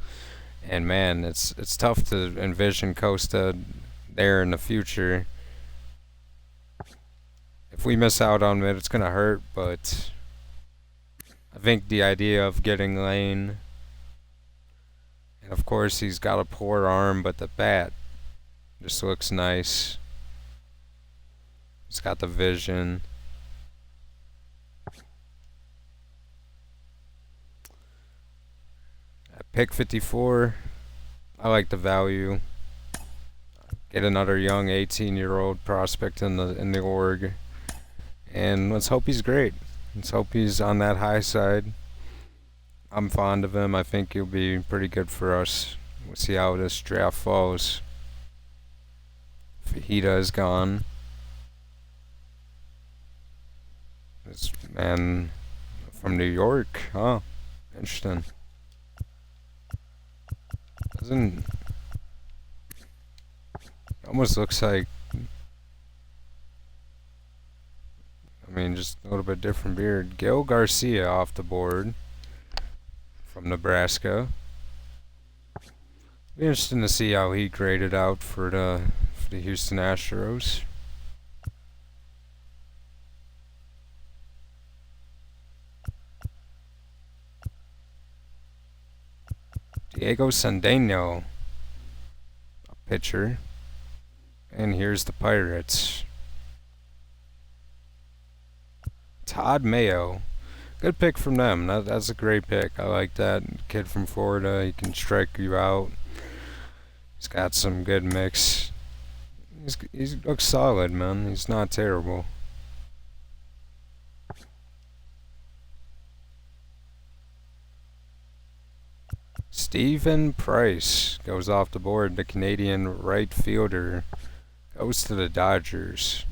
and man, it's tough to envision Costa there in the future. If we miss out on it, it's gonna hurt, but I think the idea of getting Lane, and of course he's got a poor arm, but the bat just looks nice. He's got the vision. At pick 54, I like the value. Get another young 18-year-old prospect in the org, and let's hope he's great. Let's hope he's on that high side. I'm fond of him. I think he'll be pretty good for us. We'll see how this draft falls. Fajita is gone. This man from New York, huh? Interesting. Doesn't... almost looks like... I mean, just a little bit different beard. Gil Garcia off the board from Nebraska. Be interesting to see how he graded out for the Houston Astros. Diego Sandeno, a pitcher. And here's the Pirates. Todd Mayo. Good pick from them. That's a great pick. I like that. Kid from Florida. He can strike you out. He's got some good mix. He looks solid, man. He's not terrible. Stephen Price goes off the board. The Canadian right fielder goes to the Dodgers.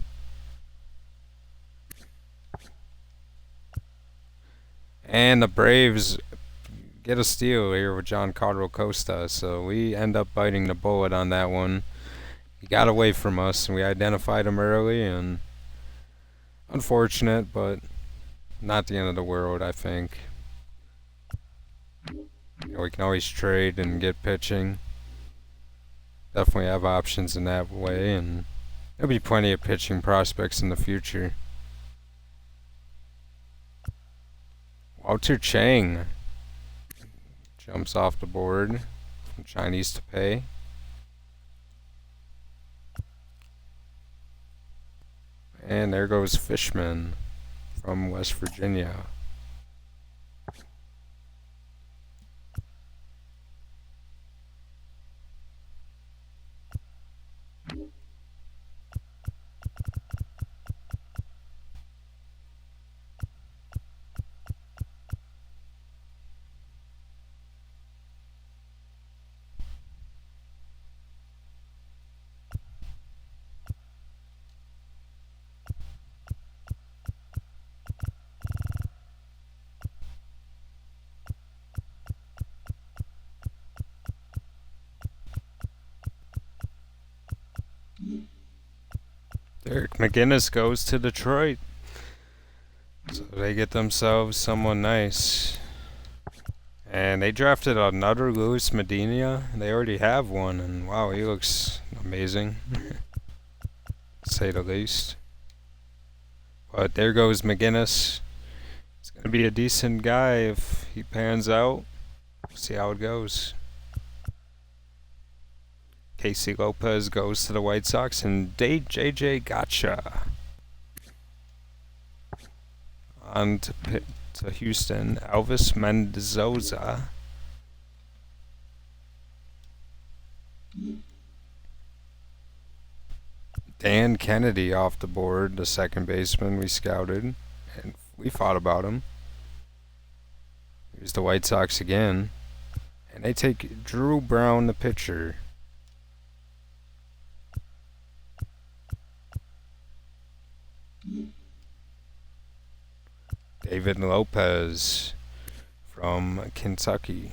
And the Braves get a steal here with Giancarlo Costa, so we end up biting the bullet on that one. He got away from us, and we identified him early, and unfortunate, but not the end of the world, I think. You know, we can always trade and get pitching. Definitely have options in that way, and there'll be plenty of pitching prospects in the future. Walter Chang jumps off the board from Chinese Taipei. And there goes Fishman from West Virginia. Derek McGinnis goes to Detroit. So they get themselves someone nice. And they drafted another Luis Medina. They already have one, and wow, he looks amazing, to say the least. But there goes McGinnis. He's going to be a decent guy if he pans out. We'll see how it goes. Casey Lopez goes to the White Sox, and JJ Gotcha on to Houston. Elvis Mendoza. Dan Kennedy off the board, the second baseman we scouted, and we thought about him. Here's the White Sox again, and they take Drew Brown, the pitcher. David Lopez from Kentucky.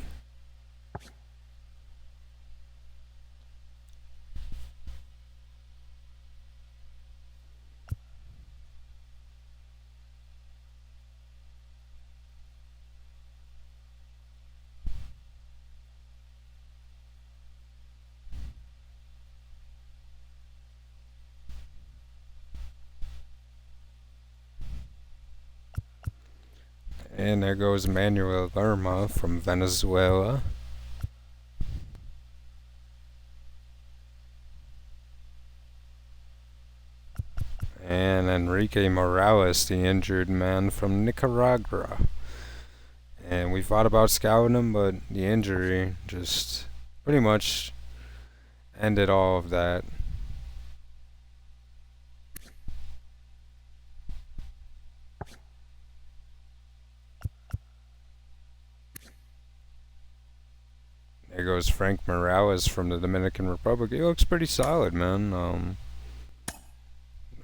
And there goes Manuel Lerma from Venezuela. And Enrique Morales, the injured man from Nicaragua. And we thought about scouting him, but the injury just pretty much ended all of that. There goes Frank Morales from the Dominican Republic. He looks pretty solid, man.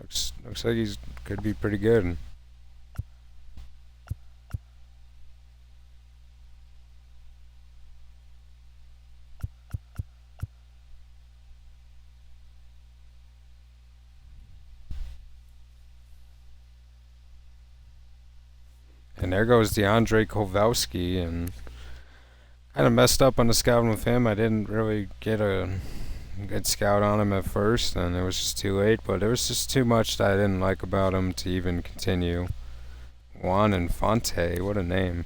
Looks like he's could be pretty good. And there goes DeAndre Kowalski, and kind of messed up on the scouting with him. I didn't really get a good scout on him at first, and it was just too late, but there was just too much that I didn't like about him to even continue. Juan Infante, what a name.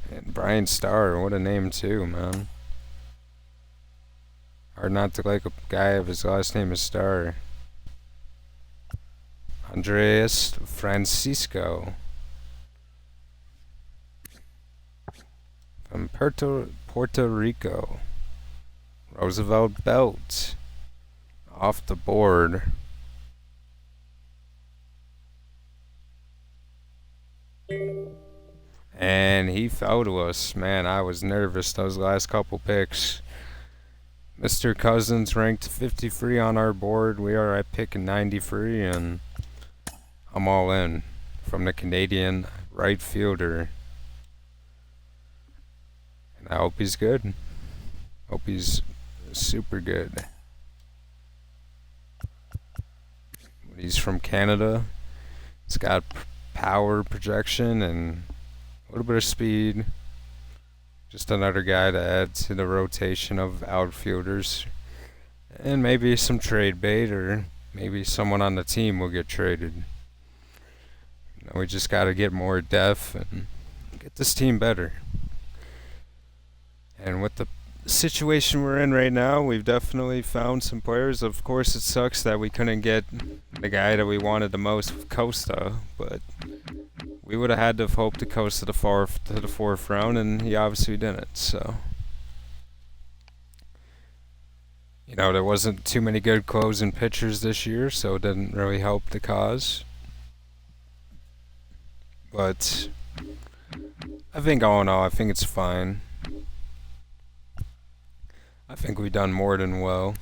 And Brian Starr, what a name too, man. Hard not to like a guy if his last name is Starr. Andres Francisco from Puerto Rico. Roosevelt Belt off the board. And he fell to us. Man, I was nervous those last couple picks. Mr. Cousins ranked 53 on our board. We are at pick 93, and I'm all in from the Canadian right fielder. And I hope he's good. Hope he's super good. He's from Canada. He's got power, projection, and a little bit of speed. Just another guy to add to the rotation of outfielders. And maybe some trade bait, or maybe someone on the team will get traded. We just got to get more depth and get this team better. And with the situation we're in right now, we've definitely found some players. Of course, it sucks that we couldn't get the guy that we wanted the most with Costa, but we would have had to have hoped to coast to the fourth round, and he obviously didn't. So, you know, there wasn't too many good closing pitchers this year, so it didn't really help the cause. But I think all in all, I think it's fine. I think we've done more than well.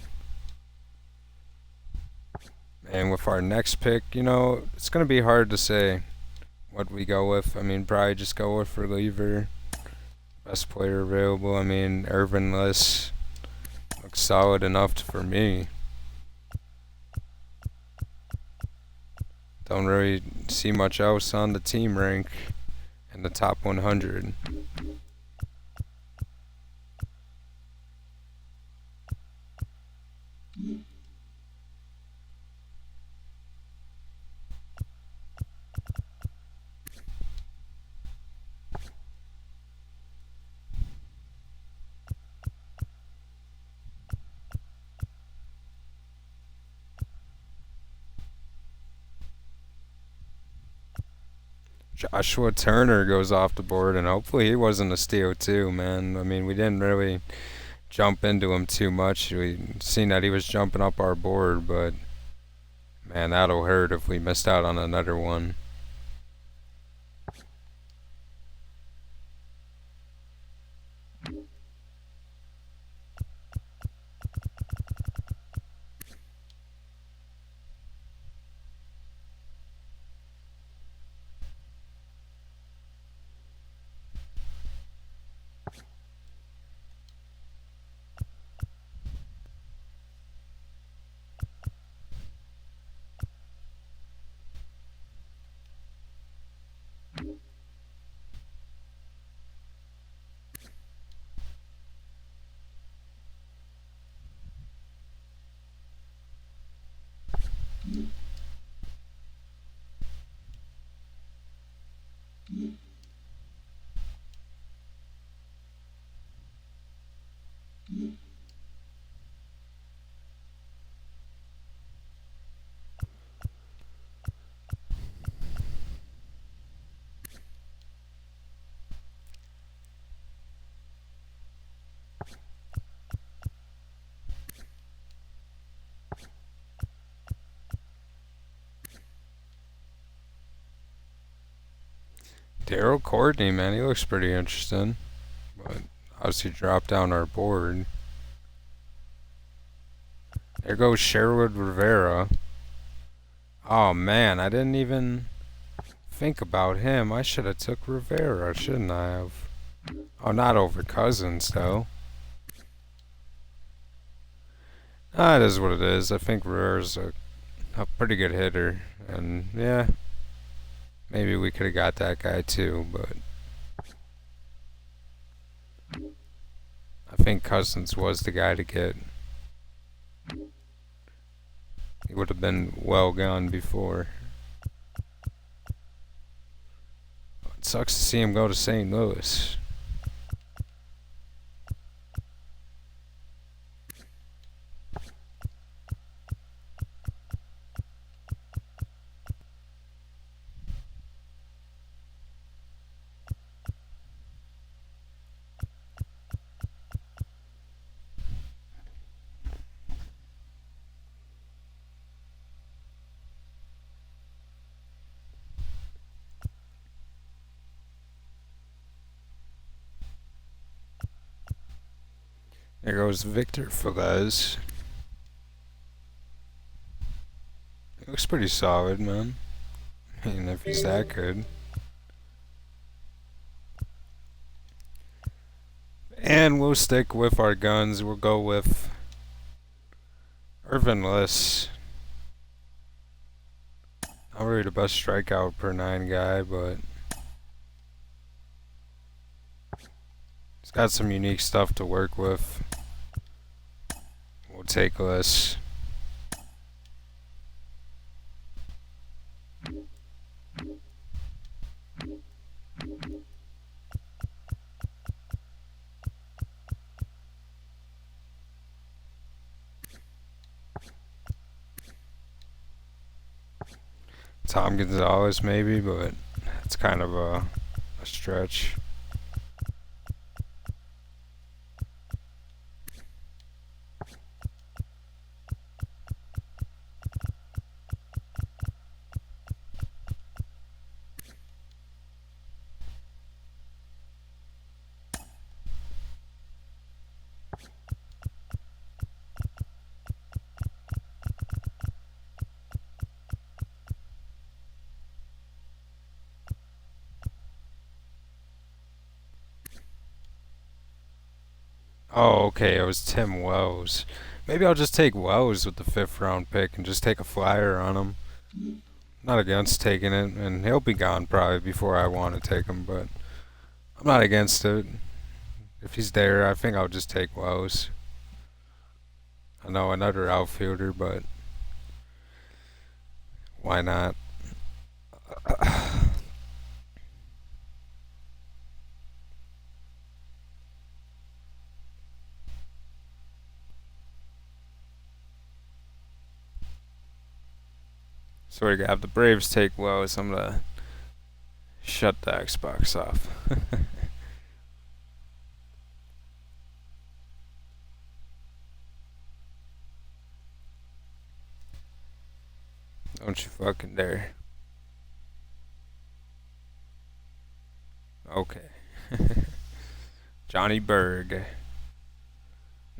And with our next pick, you know, it's going to be hard to say what we go with. I mean, probably just go with reliever. Best player available. I mean, Irvin Liss looks solid enough for me. Don't really see much else on the team rank in the top 100. Joshua Turner goes off the board, and hopefully he wasn't a steal too, man. I mean, we didn't really jump into him too much. We seen that he was jumping up our board, but man, that'll hurt if we missed out on another one. Daryl Courtney, man, he looks pretty interesting, but obviously dropped down our board. There goes Sherwood Rivera. Oh man, I didn't even think about him. I should have took Rivera, shouldn't I have? Oh, not over Cousins though. It is what it is. I think Rivera's a pretty good hitter, and yeah. Maybe we could have got that guy too, but I think Cousins was the guy to get. He would have been well gone before. It sucks to see him go to St. Louis. There goes Victor Velez. He looks pretty solid, man. I mean, if he's that good. And we'll stick with our guns. We'll go with Irvin Liss. Not really the best strikeout per 9 guy, but he's got some unique stuff to work with. We'll take Liss. Tom Gonzalez maybe, but it's kind of a stretch. Oh, okay, it was Tim Wells. Maybe I'll just take Wells with the 5th round pick and just take a flyer on him. Not against taking it, and he'll be gone probably before I want to take him, but I'm not against it. If he's there, I think I'll just take Wells. I know another outfielder, but why not? So we have the Braves take Wells. I'm gonna shut the Xbox off. Don't you fucking dare. Okay. Johnny Berg.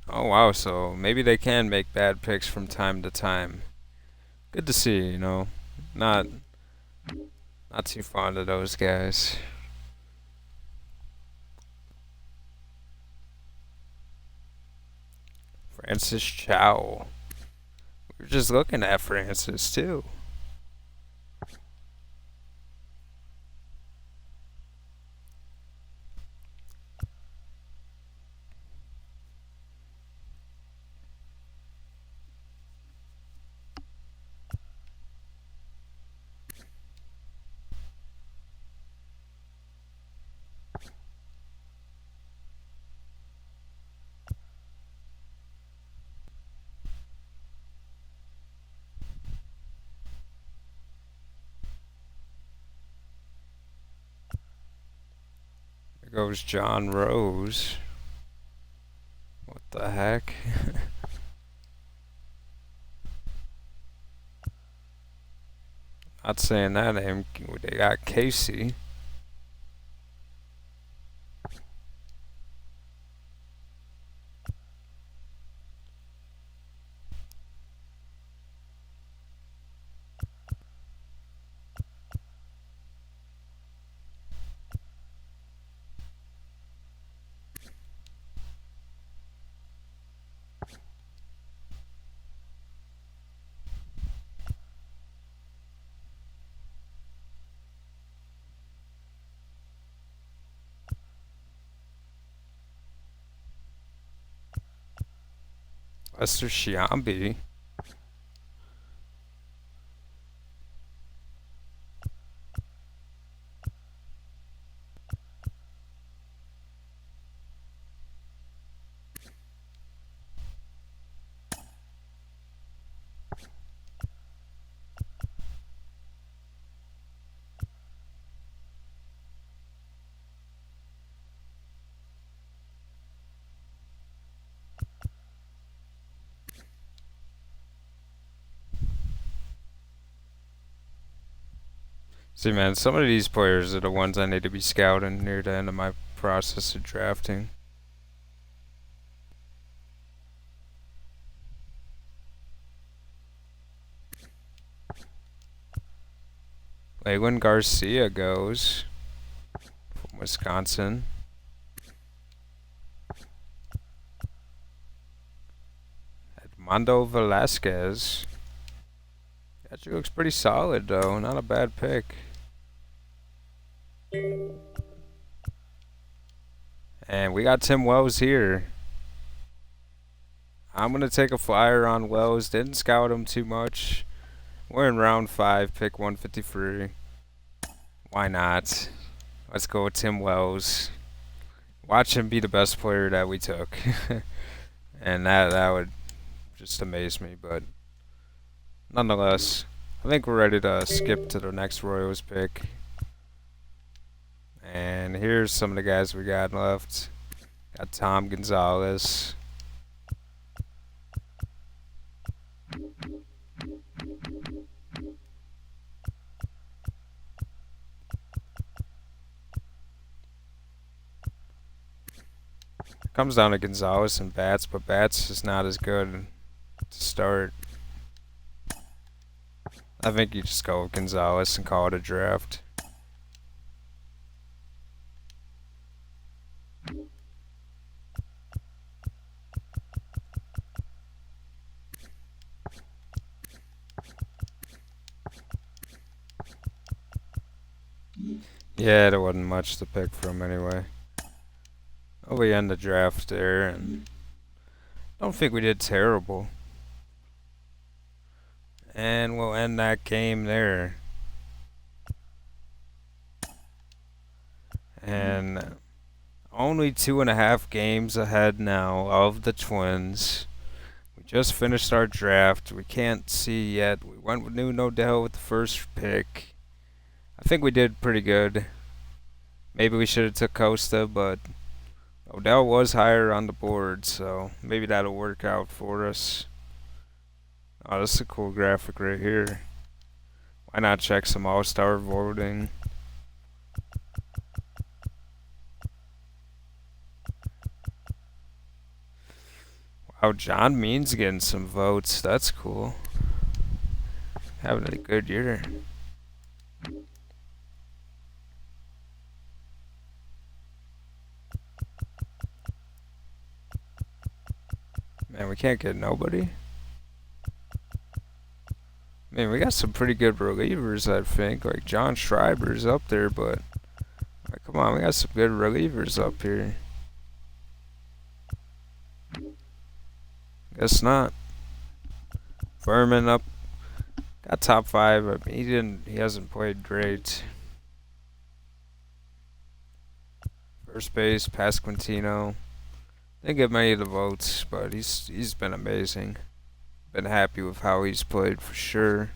Oh wow, so maybe they can make bad picks from time to time. Good to see, you know. Not too fond of those guys. Francis Chow. We were just looking at Francis too. There goes John Rose. What the heck? Not saying that name. They got Casey. Lester Shiambi. See, man, some of these players are the ones I need to be scouting near the end of my process of drafting. Lewin Garcia goes from Wisconsin. Edmundo Velasquez. Actually looks pretty solid though. Not a bad pick. And we got Tim Wells here. I'm going to take a flyer on Wells. Didn't scout him too much. We're in round 5, pick 153. Why not? Let's go with Tim Wells. Watch him be the best player that we took. And that would just amaze me. But nonetheless, I think we're ready to skip to the next Royals pick. And here's some of the guys we got left. Got Tom Gonzalez. Comes down to Gonzalez and Bats, but Bats is not as good to start. I think you just go with Gonzalez and call it a draft. Yeah, there wasn't much to pick from anyway. Oh, we end the draft there, and don't think we did terrible. And we'll end that game there. And only 2.5 games ahead now of the Twins. We just finished our draft. We can't see yet. We went with Nuno Odell with the first pick. I think we did pretty good. Maybe we should have took Costa, but Odell was higher on the board, so maybe that'll work out for us. Oh, this is a cool graphic right here. Why not check some all-star voting? Wow, John Means getting some votes. That's cool. Having a good year. Man, we can't get nobody. Man, we got some pretty good relievers, I think. Like, John Schreiber's up there, but like, come on, we got some good relievers up here. Guess not. Furman up. Got top 5. I mean, he hasn't played great. First base, Pasquantino. Didn't get many of the votes, but he's been amazing. Been happy with how he's played for sure.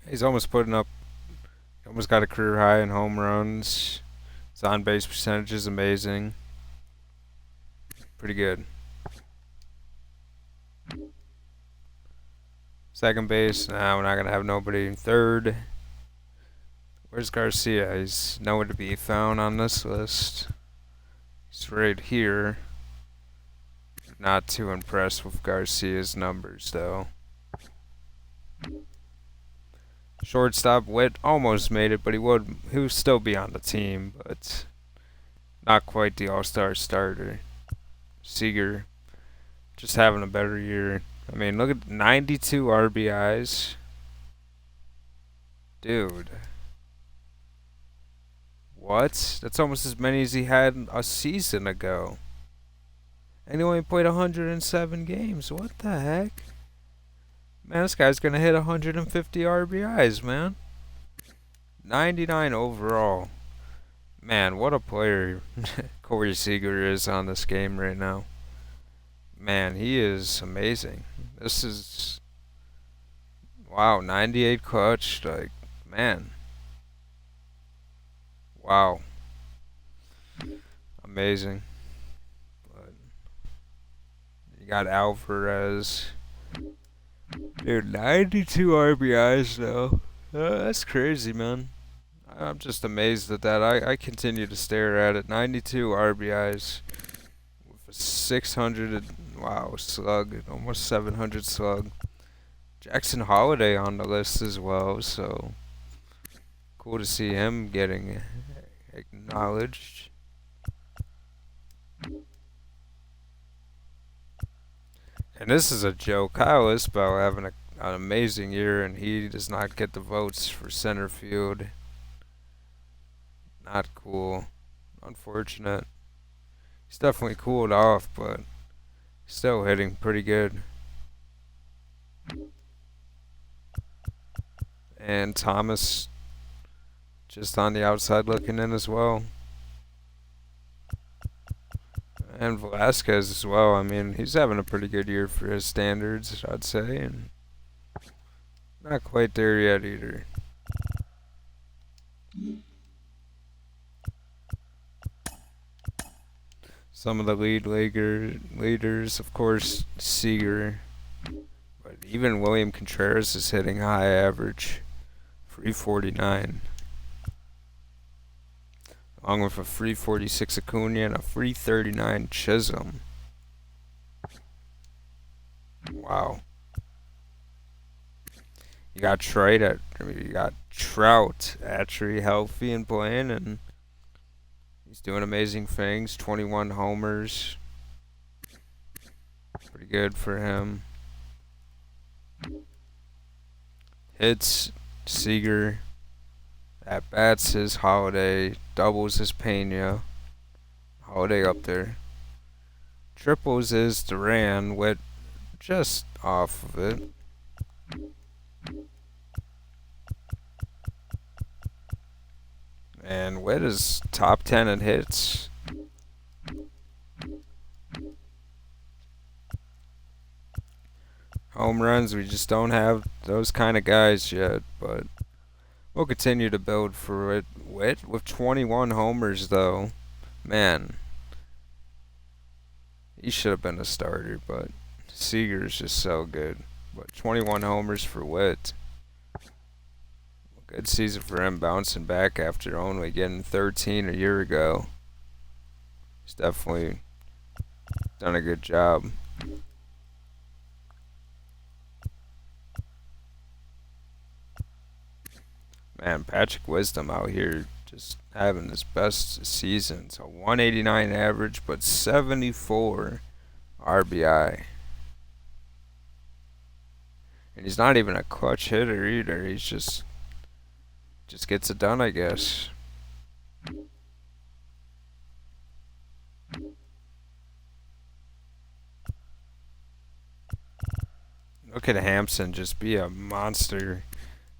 He's almost putting up, almost got a career high in home runs. His on base percentage is amazing. Pretty good. Second base, nah, we're not gonna have nobody in third. Where's Garcia? He's nowhere to be found on this list. He's right here. Not too impressed with Garcia's numbers, though. Shortstop Witt almost made it, but he would still be on the team, but not quite the all-star starter. Seager just having a better year. I mean, look at 92 RBIs. Dude. What? That's almost as many as he had a season ago. And he only played 107 games. What the heck? Man, this guy's going to hit 150 RBIs, man. 99 overall. Man, what a player Corey Seager is on this game right now. Man, he is amazing. This is... Wow, 98 clutch. Like, man. Wow. Amazing. But you got Alvarez. Dude, 92 RBIs though. That's crazy, man. I'm just amazed at that. I continue to stare at it. 92 RBIs with a 600 wow slug, almost 700 slug. Jackson Holiday on the list as well, so cool to see him getting acknowledged. And this is a joke. Kyle Isbell having an amazing year, and he does not get the votes for center field. Not cool. Unfortunate. He's definitely cooled off, but still hitting pretty good. And Thomas just on the outside looking in as well. And Velasquez as well. I mean, he's having a pretty good year for his standards, I'd say, and not quite there yet either. Some of the leaders, of course, Seager, but even William Contreras is hitting high average, 349. Along with a 346 Acuna and a 339 Chisholm. Wow. You got Trout actually healthy and playing, and he's doing amazing things. 21 homers. Pretty good for him. Hits, Seager. At bats is Holiday, doubles is Pena. Holiday up there. Triples is Duran, with just off of it. And Witt is top 10 in hits. Home runs, we just don't have those kind of guys yet, but we'll continue to build for it. Witt with 21 homers, though. Man. He should have been a starter, but Seager's just so good. But 21 homers for Witt. Good season for him, bouncing back after only getting 13 a year ago. He's definitely done a good job. Man, Patrick Wisdom out here just having his best season. So 189 average, but 74 RBI. And he's not even a clutch hitter either. He's just gets it done, I guess. Look at Hampson just be a monster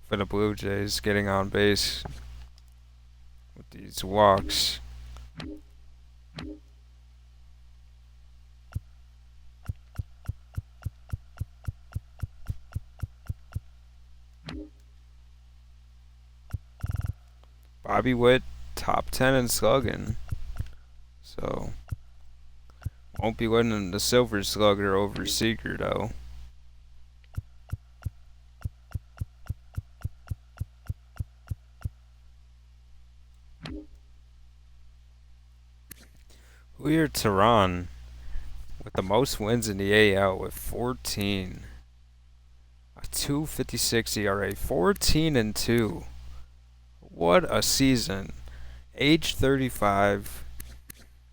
for the Blue Jays, getting on base with these walks. Bobby Witt, top 10 in slugging. So, won't be winning the Silver Slugger over Seager, though. Julio Teheran with the most wins in the AL with 14. A 2.56 ERA, 14-2. What a season. Age 35.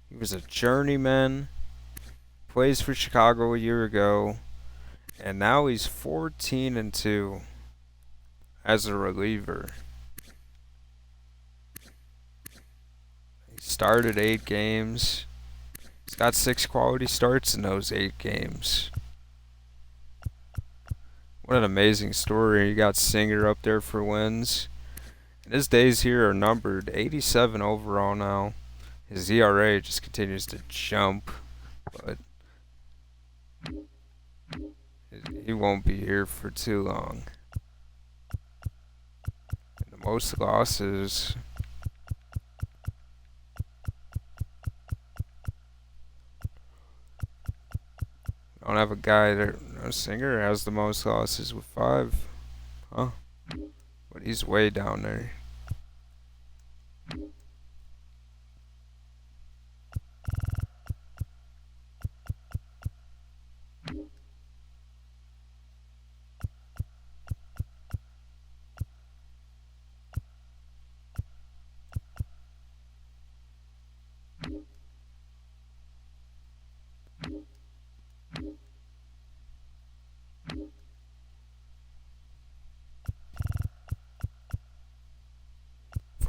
He was a journeyman. Plays for Chicago a year ago. And now he's 14-2 as a reliever. He started 8 games. He's got 6 quality starts in those 8 games. What an amazing story. You got Singer up there for wins. His days here are numbered. 87 overall now. His ERA just continues to jump, but he won't be here for too long. And the most losses. I don't have a guy that Singer has the most losses with 5. Huh? But he's way down there.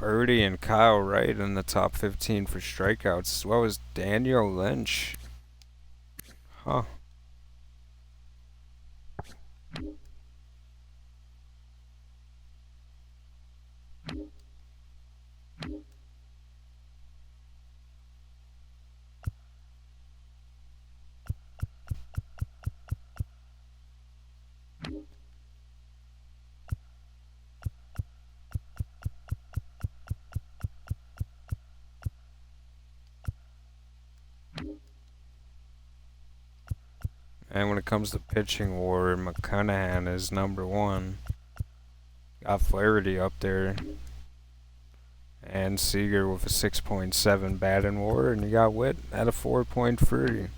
Purdy and Kyle Wright in the top 15 for strikeouts, as well as Daniel Lynch. Huh. And when it comes to pitching WAR, McConaughey is number 1. Got Flaherty up there. And Seager with a 6.7 batting WAR. And you got Witt at a 4.3.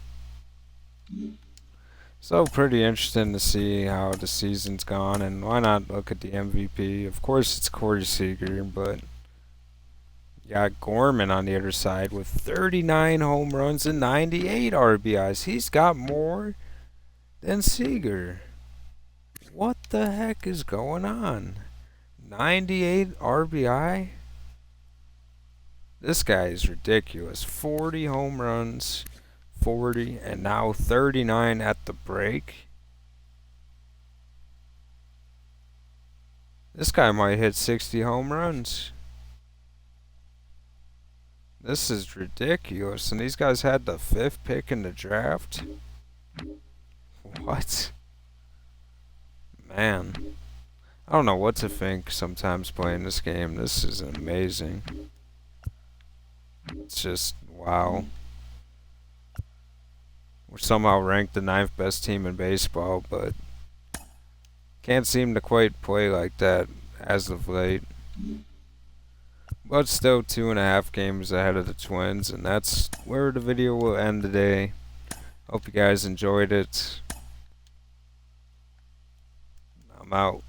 So pretty interesting to see how the season's gone. And why not look at the MVP? Of course it's Corey Seager, but you got Gorman on the other side with 39 home runs and 98 RBIs. He's got more than Seager. What the heck is going on? 98 RBI? This guy is ridiculous. 40 home runs, 40, and now 39 at the break. This guy might hit 60 home runs. This is ridiculous. And these guys had the 5th pick in the draft. What? Man. I don't know what to think sometimes playing this game. This is amazing. It's just, wow. We're somehow ranked the 9th best team in baseball, but can't seem to quite play like that as of late. But still 2.5 games ahead of the Twins, and that's where the video will end today. Hope you guys enjoyed it. I'm out.